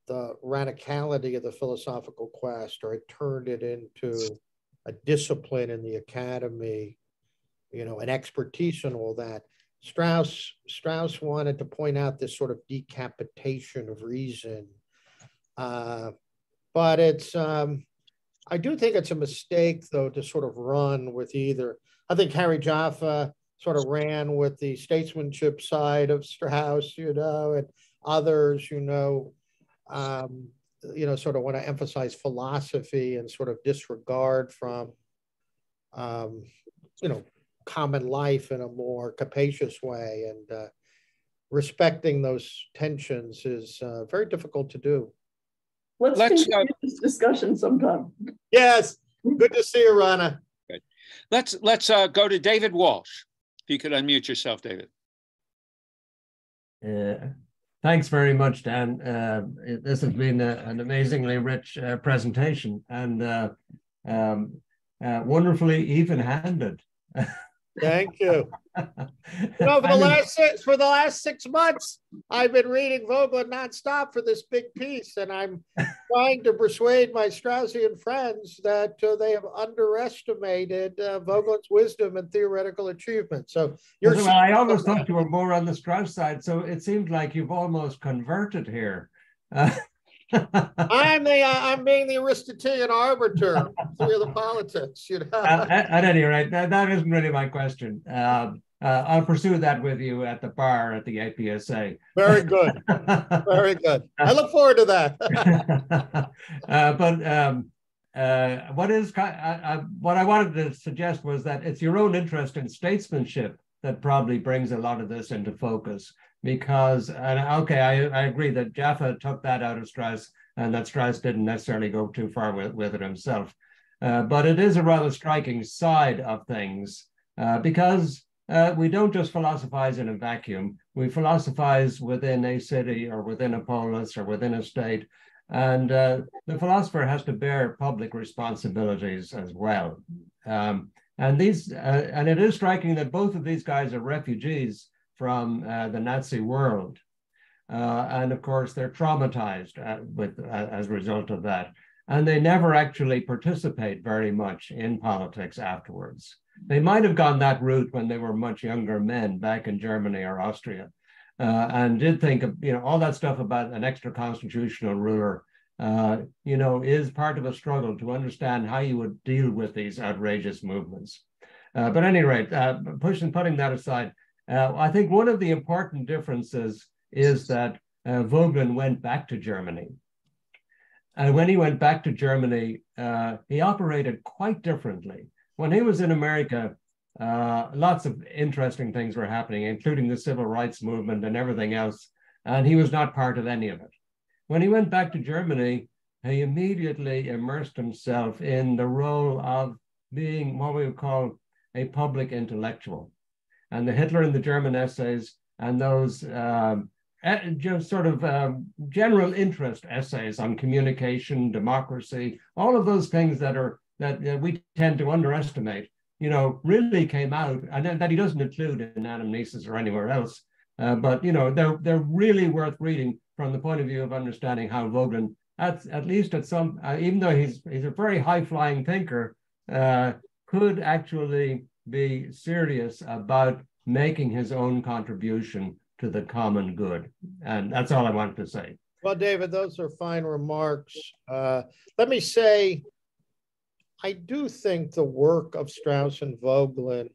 the radicality of the philosophical quest, or it turned it into a discipline in the academy, you know, an expertise and all that, Strauss wanted to point out this sort of decapitation of reason But it's, I do think it's a mistake, though, to sort of run with either. I think Harry Jaffa sort of ran with the statesmanship side of Strauss, and others, sort of want to emphasize philosophy and sort of disregard from, common life in a more capacious way. And respecting those tensions is very difficult to do. Let's continue this discussion sometime. Yes, good to see you, Rana. Good. Let's go to David Walsh. If you could unmute yourself, David. Thanks very much, Dan. This has been an amazingly rich presentation and wonderfully even-handed. Thank you. For the last 6 months, I've been reading Voegelin nonstop for this big piece, and I'm trying to persuade my Straussian friends that they have underestimated Voegelin's wisdom and theoretical achievement. So I always thought you were more on the Strauss side, so it seemed like you've almost converted here. I'm being the Aristotelian arbiter through the politics, At any rate, that isn't really my question. I'll pursue that with you at the bar at the APSA. Very good. Very good. I look forward to that. What I wanted to suggest was that it's your own interest in statesmanship that probably brings a lot of this into focus. Because, I agree that Jaffa took that out of Strauss and that Strauss didn't necessarily go too far with it himself. But it is a rather striking side of things because we don't just philosophize in a vacuum. We philosophize within a city or within a polis or within a state. And the philosopher has to bear public responsibilities as well. And it is striking that both of these guys are refugees from the Nazi world. And of course, they're traumatized as a result of that. And they never actually participate very much in politics afterwards. They might have gone that route when they were much younger men back in Germany or Austria, and did think of, all that stuff about an extra constitutional ruler, is part of a struggle to understand how you would deal with these outrageous movements. But at any rate, putting that aside, I think one of the important differences is that Voegelin went back to Germany. And when he went back to Germany, he operated quite differently. When he was in America, lots of interesting things were happening, including the civil rights movement and everything else, and he was not part of any of it. When he went back to Germany, he immediately immersed himself in the role of being what we would call a public intellectual. And the Hitler and the German essays and those just sort of general interest essays on communication, democracy, all of those things that we tend to underestimate, really came out, and that he doesn't include in Anamnesis or anywhere else. But they're really worth reading from the point of view of understanding how Voegelin, at least at some, even though he's a very high-flying thinker, could actually be serious about making his own contribution to the common good. And that's all I wanted to say. Well, David, those are fine remarks. Let me say, I do think the work of Strauss and Voegelin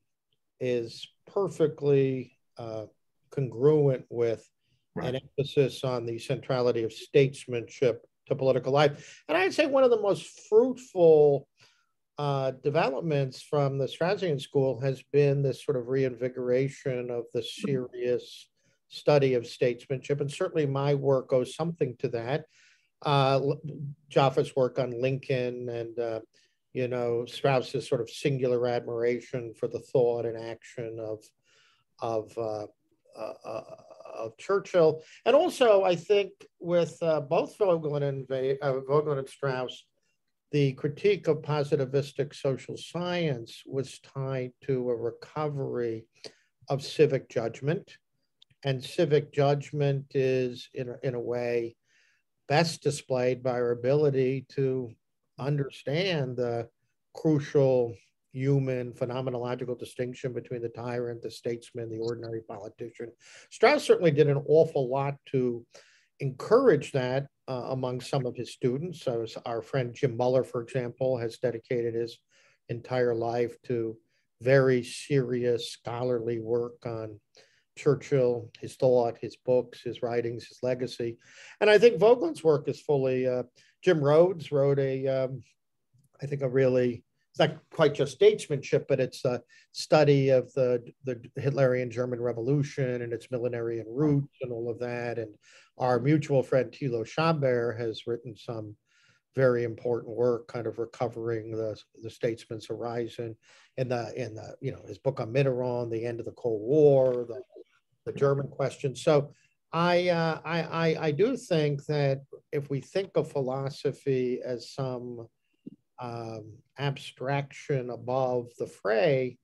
is perfectly congruent with an emphasis on the centrality of statesmanship to political life. And I'd say one of the most fruitful developments from the Straussian school has been this sort of reinvigoration of the serious study of statesmanship. And certainly my work owes something to that. Jaffa's work on Lincoln and, Strauss's sort of singular admiration for the thought and action of Churchill. And also, I think with both Voegelin and Strauss, the critique of positivistic social science was tied to a recovery of civic judgment. And civic judgment is, in a way, best displayed by our ability to understand the crucial human phenomenological distinction between the tyrant, the statesman, the ordinary politician. Strauss certainly did an awful lot to encourage that among some of his students. So our friend Jim Muller, for example, has dedicated his entire life to very serious scholarly work on Churchill, his thought, his books, his writings, his legacy. And I think Voegelin's work is fully, Jim Rhodes wrote I think a really, it's not quite just statesmanship, but it's a study of the Hitlerian German Revolution and its millenarian roots and all of that. And our mutual friend Thilo Schambert has written some very important work, kind of recovering the statesman's horizon in the his book on Mitterrand, the end of the Cold War, the German question. So I do think that if we think of philosophy as some abstraction above the fray,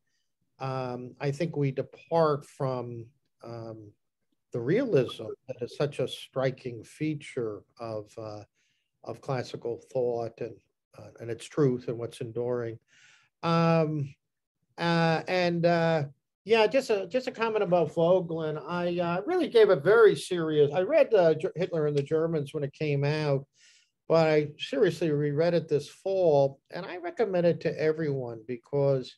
I think we depart from the realism that is such a striking feature of classical thought and its truth and what's enduring. Yeah, just a comment about Voegelin. I really gave a very serious. I read Hitler and the Germans when it came out, but I seriously reread it this fall, and I recommend it to everyone because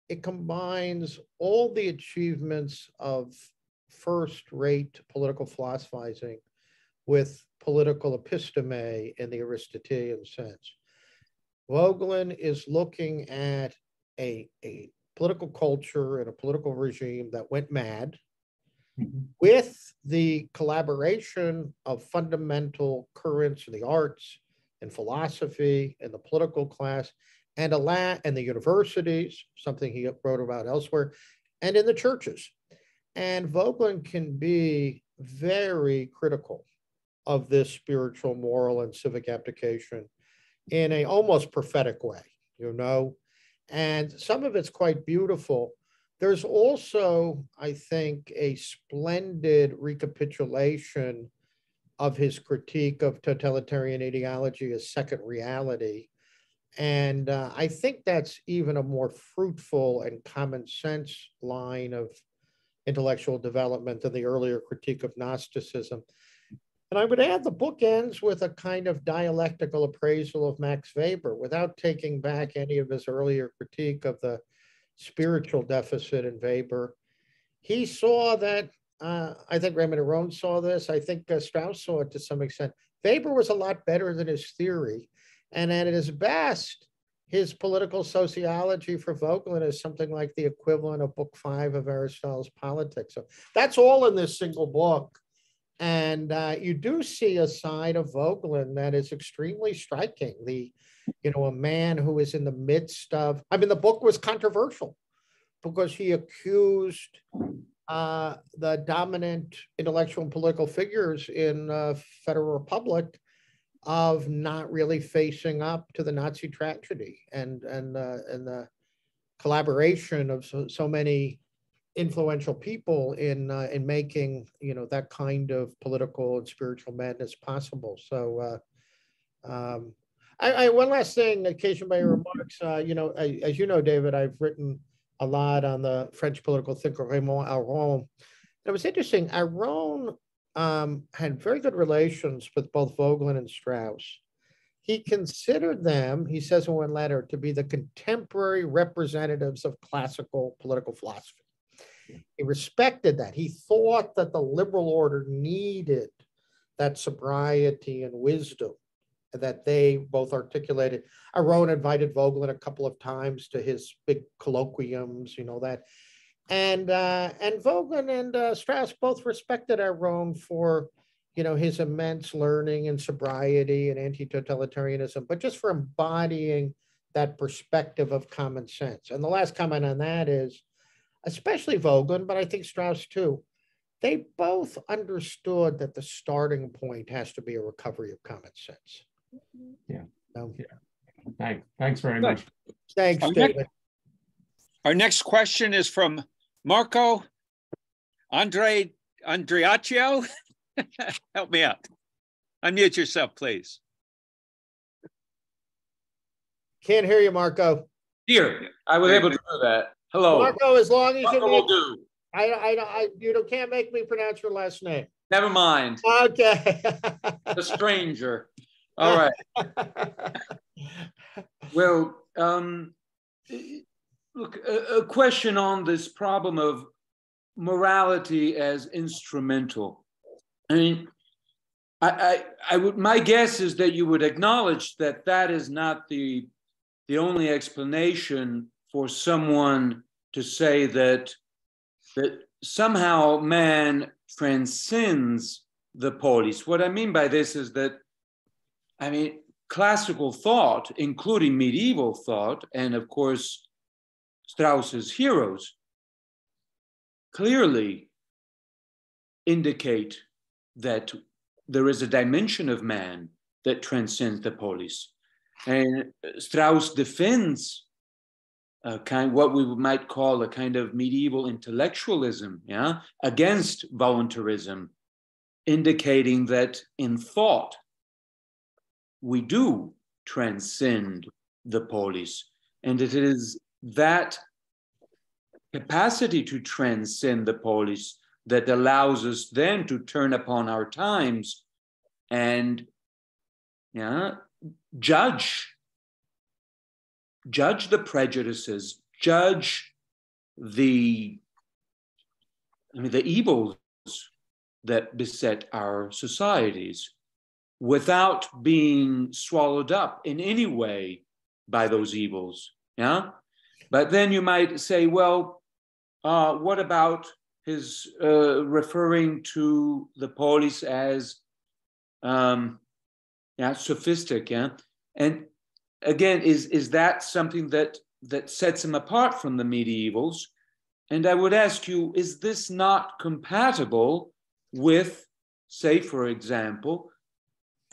it combines all the achievements of first-rate political philosophizing with political episteme in the Aristotelian sense. Voegelin is looking at a political culture and a political regime that went mad with the collaboration of fundamental currents in the arts and philosophy and the political class and the universities, something he wrote about elsewhere, and in the churches. And Voegelin can be very critical of this spiritual, moral, and civic abdication in a almost prophetic way, and some of it's quite beautiful. There's also, I think, a splendid recapitulation of his critique of totalitarian ideology as second reality. And I think that's even a more fruitful and common sense line of intellectual development than the earlier critique of Gnosticism. And I would add the book ends with a kind of dialectical appraisal of Max Weber without taking back any of his earlier critique of the spiritual deficit in Weber. He saw that, I think Raymond Aron saw this, I think Strauss saw it to some extent. Weber was a lot better than his theory. And at his best, his political sociology for Voegelin is something like the equivalent of book 5 of Aristotle's Politics. So that's all in this single book. And you do see a side of Voegelin that is extremely striking. A man who is in the midst of, the book was controversial because he accused the dominant intellectual and political figures in Federal Republic of not really facing up to the Nazi tragedy and the collaboration of so many influential people in making that kind of political and spiritual madness possible. So I one last thing, occasioned by your remarks, as you know, David, I've written a lot on the French political thinker Raymond Aron. It was interesting. Aron had very good relations with both Voegelin and Strauss. He considered them, he says in one letter, to be the contemporary representatives of classical political philosophy. He respected that. He thought that the liberal order needed that sobriety and wisdom that they both articulated. Aron invited Voegelin a couple of times to his big colloquiums, that. And Voegelin and Strauss both respected Aron for, his immense learning and sobriety and anti-totalitarianism, but just for embodying that perspective of common sense. And the last comment on that is, especially Voegelin, but I think Strauss too, they both understood that the starting point has to be a recovery of common sense. Yeah. Thanks very much. Thanks, David. Our next question is from Marco Andreaccio. Help me out. Unmute yourself, please. Can't hear you, Marco. Here, I was able to do that. Hello. Marco, as long as Marco you will do. You can't make me pronounce your last name. Never mind. Okay. A stranger. All right. Well, look, a question on this problem of morality as instrumental. I mean, I would, my guess is that you would acknowledge that that is not the only explanation for someone to say that somehow man transcends the polis. What I mean by this is that, I mean, classical thought, including medieval thought, and of course, Strauss's heroes, clearly indicate that there is a dimension of man that transcends the polis. And Strauss defends what we might call a kind of medieval intellectualism, yeah, against voluntarism, indicating that in thought, we do transcend the polis. And it is that capacity to transcend the polis that allows us then to turn upon our times and judge the prejudices, judge the evils that beset our societies without being swallowed up in any way by those evils. Yeah. But then you might say, well, what about his referring to the polis as sophistic? Yeah. And again, is that something that sets him apart from the medievals? And I would ask you, is this not compatible with, say, for example,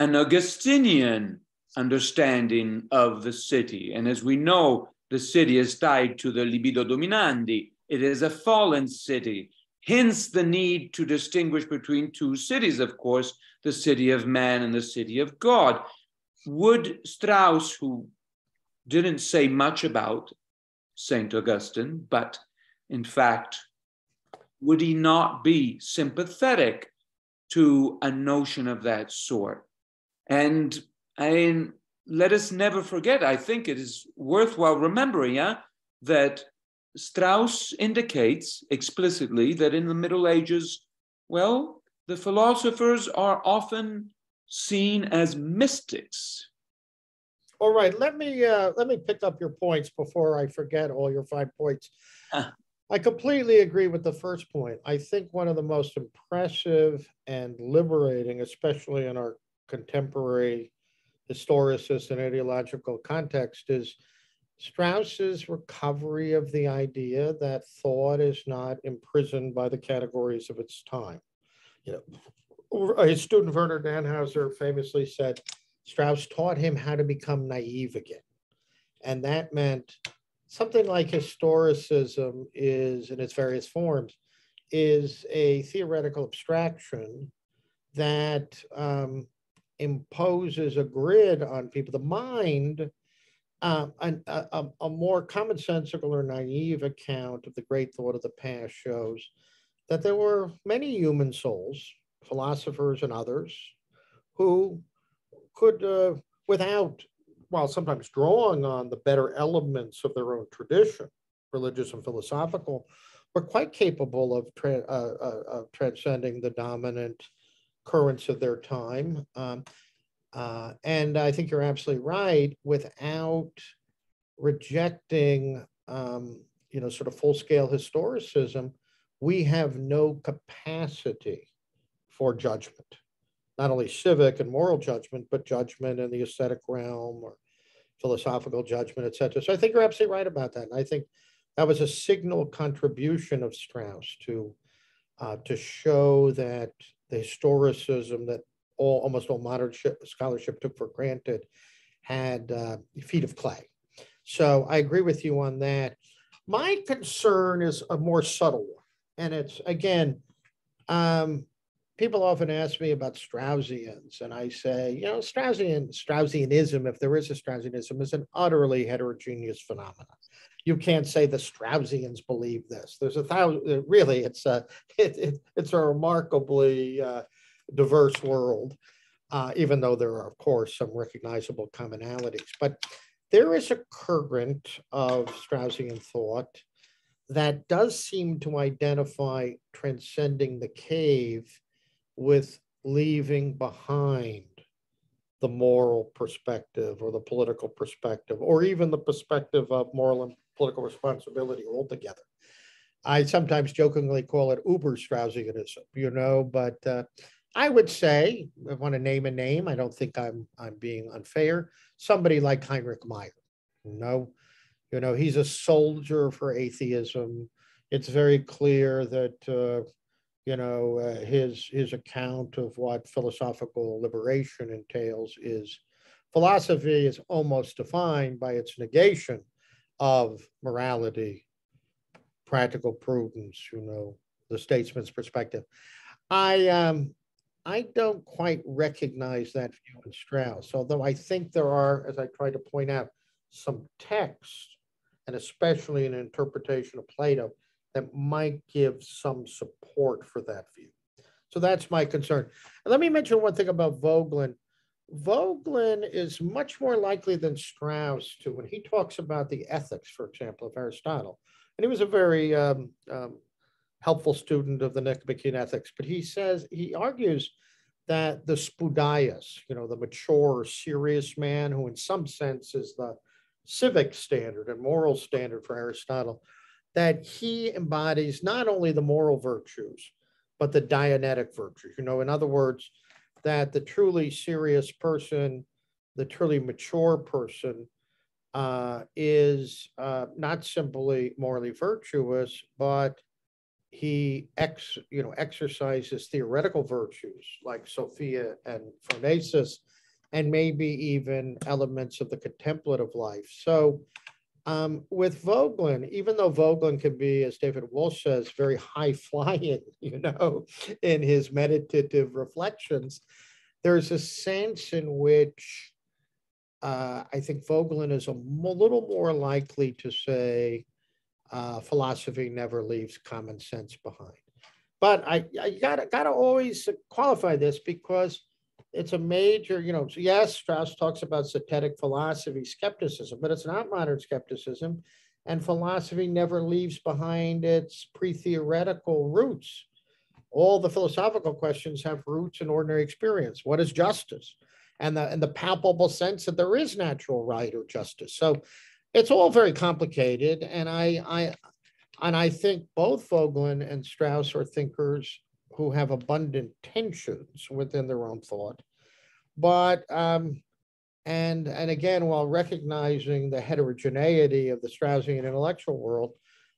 an Augustinian understanding of the city? And as we know, the city is tied to the libido dominandi. It is a fallen city. Hence the need to distinguish between two cities, of course, the city of man and the city of God. Would Strauss, who didn't say much about St. Augustine, but in fact, would he not be sympathetic to a notion of that sort? And let us never forget, I think it is worthwhile remembering that Strauss indicates explicitly that in the Middle Ages, well, the philosophers are often seen as mystics. All right, let me pick up your points before I forget all your 5 points. I completely agree with the first point. I think one of the most impressive and liberating, especially in our contemporary historicist and ideological context, is Strauss's recovery of the idea that thought is not imprisoned by the categories of its time. You know, his student Werner Dannhauser famously said Strauss taught him how to become naive again. And that meant something like historicism is, in its various forms, is a theoretical abstraction that imposes a grid on people. The mind, a more commonsensical or naive account of the great thought of the past shows that there were many human souls, philosophers and others, who could, without, while sometimes drawing on the better elements of their own tradition, religious and philosophical, were quite capable of transcending the dominant currents of their time. And I think you're absolutely right, without rejecting, sort of full-scale historicism, we have no capacity for judgment, not only civic and moral judgment, but judgment in the aesthetic realm or philosophical judgment, et cetera. So I think you're absolutely right about that. And I think that was a signal contribution of Strauss to show that the historicism that almost all modern scholarship took for granted had feet of clay. So I agree with you on that. My concern is a more subtle one. And it's, again, people often ask me about Straussians, and I say, you know, Straussianism, if there is a Straussianism, is an utterly heterogeneous phenomenon. You can't say the Straussians believe this. There's a thousand, really, it's a remarkably diverse world, even though there are, of course, some recognizable commonalities. But there is a current of Straussian thought that does seem to identify transcending the cave with leaving behind the moral perspective or the political perspective, or even the perspective of moral and political responsibility altogether. I sometimes jokingly call it Uber Straussianism, you know, but I would say, I want to name a name, I don't think I'm being unfair, somebody like Heinrich Meyer, you know, he's a soldier for atheism. It's very clear that, you know, his account of what philosophical liberation entails is philosophy is almost defined by its negation of morality, practical prudence, you know, the statesman's perspective. I don't quite recognize that view in Strauss, although I think there are, as I try to point out, some texts, and especially an interpretation of Plato, that might give some support for that view. So that's my concern. And let me mention one thing about Voegelin. Voegelin is much more likely than Strauss to, when he talks about the ethics, for example, of Aristotle, and he was a very helpful student of the Nicomachean ethics, but he argues that the spoudias, you know, the mature, serious man, who in some sense is the civic standard and moral standard for Aristotle, that he embodies not only the moral virtues, but the Dianetic virtues. You know, in other words, that the truly serious person, the truly mature person is not simply morally virtuous, but he exercises theoretical virtues like Sophia and Phronesis, and maybe even elements of the contemplative life. So with Voegelin, even though Voegelin can be, as David Walsh says, very high flying, you know, in his meditative reflections, there's a sense in which I think Voegelin is a little more likely to say philosophy never leaves common sense behind. But I gotta always qualify this, because it's a major, you know, yes, Strauss talks about synthetic philosophy, skepticism, but it's not modern skepticism. And philosophy never leaves behind its pre-theoretical roots. All the philosophical questions have roots in ordinary experience. What is justice? And the palpable sense that there is natural right or justice. So it's all very complicated. And I think both Voegelin and Strauss are thinkers who have abundant tensions within their own thought. But, and again, while recognizing the heterogeneity of the Straussian intellectual world,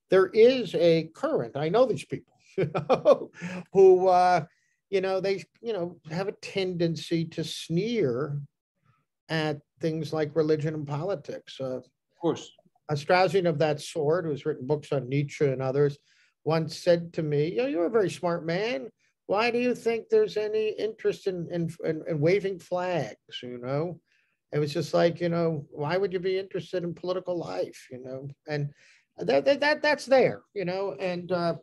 there is a current, I know these people, you know, who, you know, they, you know, have a tendency to sneer at things like religion and politics. Of course. A Straussian of that sort, who's written books on Nietzsche and others, once said to me, you know, you're a very smart man. Why do you think there's any interest in waving flags, you know? It was just like, you know, why would you be interested in political life, you know? And that's there, you know, and I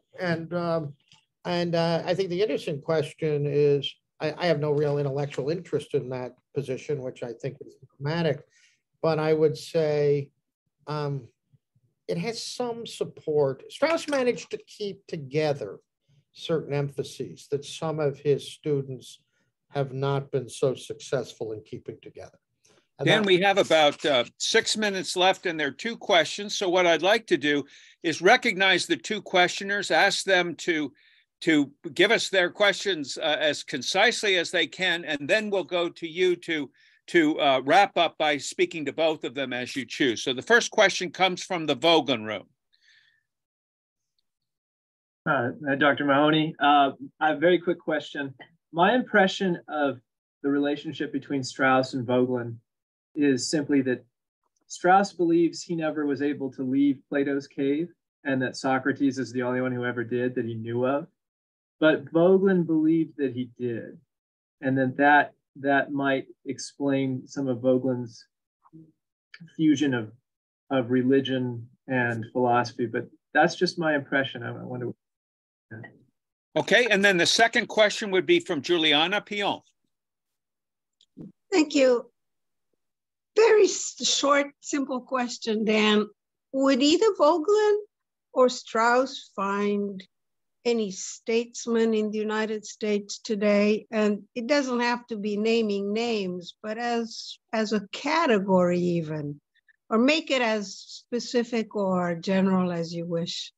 think the interesting question is, I have no real intellectual interest in that position, which I think is dramatic, but I would say it has some support. Strauss managed to keep together certain emphases that some of his students have not been so successful in keeping together. And Dan, we have about 6 minutes left, and there are two questions. So what I'd like to do is recognize the two questioners, ask them to give us their questions as concisely as they can, and then we'll go to you to wrap up by speaking to both of them as you choose. So the first question comes from the Voegelin room. Dr. Mahoney, I have a very quick question. My impression of the relationship between Strauss and Voegelin is simply that Strauss believes he never was able to leave Plato's cave, and that Socrates is the only one who ever did that he knew of. but Voegelin believed that he did. And then that might explain some of Voegelin's fusion of religion and philosophy, but that's just my impression. I wonder. Okay, and then the second question would be from Juliana Pion. Thank you. Very short, simple question, Dan. Would either Voegelin or Strauss find any statesman in the United States today, and it doesn't have to be naming names, but as a category even, or make it as specific or general as you wish?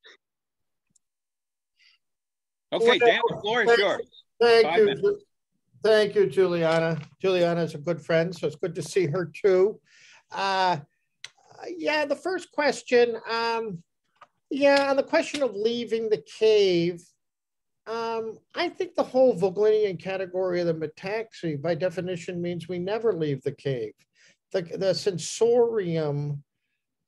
Okay, Dan, the floor is yours. Thank you, Juliana. Juliana is a good friend, so it's good to see her too. Yeah, the first question, on the question of leaving the cave, I think the whole Voegelinian category of the metaxy, by definition, means we never leave the cave. The sensorium,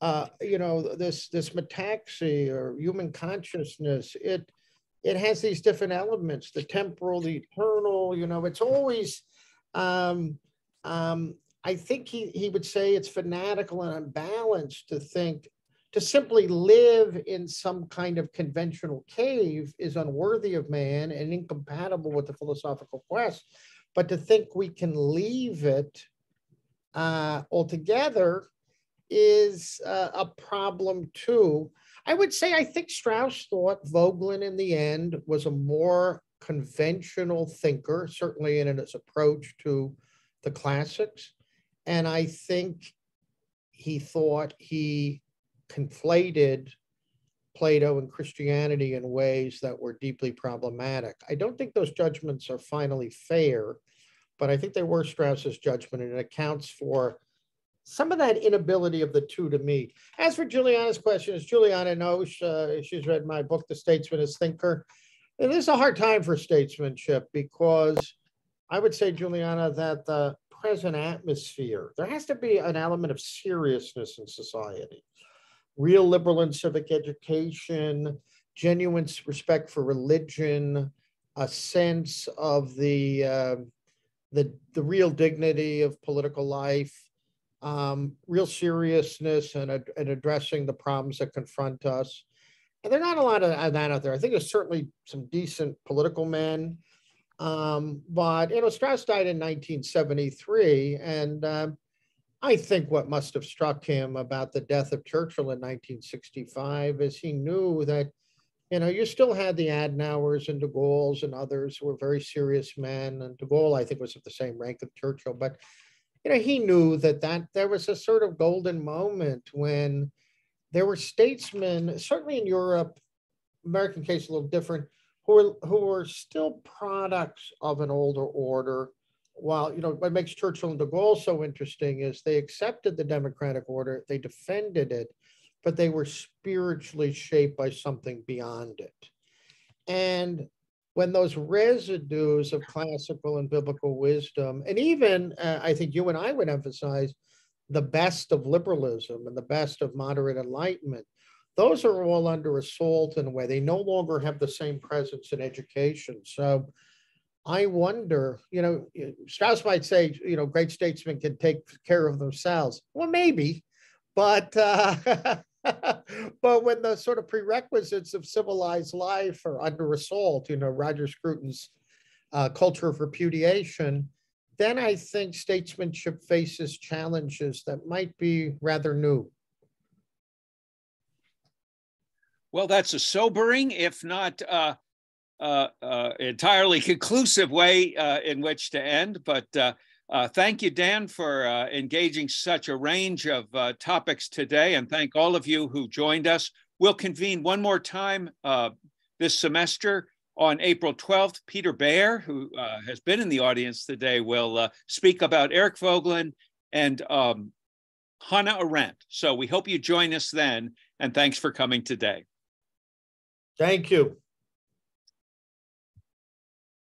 this metaxy or human consciousness, it has these different elements, the temporal, the eternal, it's always, I think he would say it's fanatical and unbalanced to simply live in some kind of conventional cave is unworthy of man and incompatible with the philosophical quest. But to think we can leave it altogether is a problem too. I would say I think Strauss thought Voegelin in the end was a more conventional thinker, certainly in his approach to the classics. And I think he thought he conflated Plato and Christianity in ways that were deeply problematic. I don't think those judgments are finally fair, but I think they were Strauss's judgment, and it accounts for some of that inability of the two to meet. As for Juliana's question, as Juliana knows, she's read my book, The Statesman as Thinker. And this is a hard time for statesmanship because I would say, Juliana, that the present atmosphere, there has to be an element of seriousness in society. Real liberal and civic education, genuine respect for religion, a sense of the real dignity of political life, real seriousness and addressing the problems that confront us. And there's not a lot of that out there. I think there's certainly some decent political men, but Strauss died in 1973, and I think what must have struck him about the death of Churchill in 1965 is he knew that you still had the Adenauers and de Gaulle's and others who were very serious men, and de Gaulle I think was of the same rank as Churchill, but he knew that there was a sort of golden moment when there were statesmen, certainly in Europe, American case a little different, who were still products of an older order. While, what makes Churchill and de Gaulle so interesting is they accepted the democratic order, they defended it, but they were spiritually shaped by something beyond it. And when those residues of classical and biblical wisdom, and even I think you and I would emphasize the best of liberalism and the best of moderate enlightenment, those are all under assault in a way. They no longer have the same presence in education. So I wonder, Strauss might say, great statesmen can take care of themselves. Well, maybe, but but when the sort of prerequisites of civilized life are under assault, Roger Scruton's culture of repudiation, then I think statesmanship faces challenges that might be rather new. Well, that's a sobering, if not entirely conclusive way in which to end. But thank you, Dan, for engaging such a range of topics today. And thank all of you who joined us. We'll convene one more time this semester on April 12th. Peter Baer, who has been in the audience today, will speak about Eric Voegelin and Hannah Arendt. So we hope you join us then. And thanks for coming today. Thank you.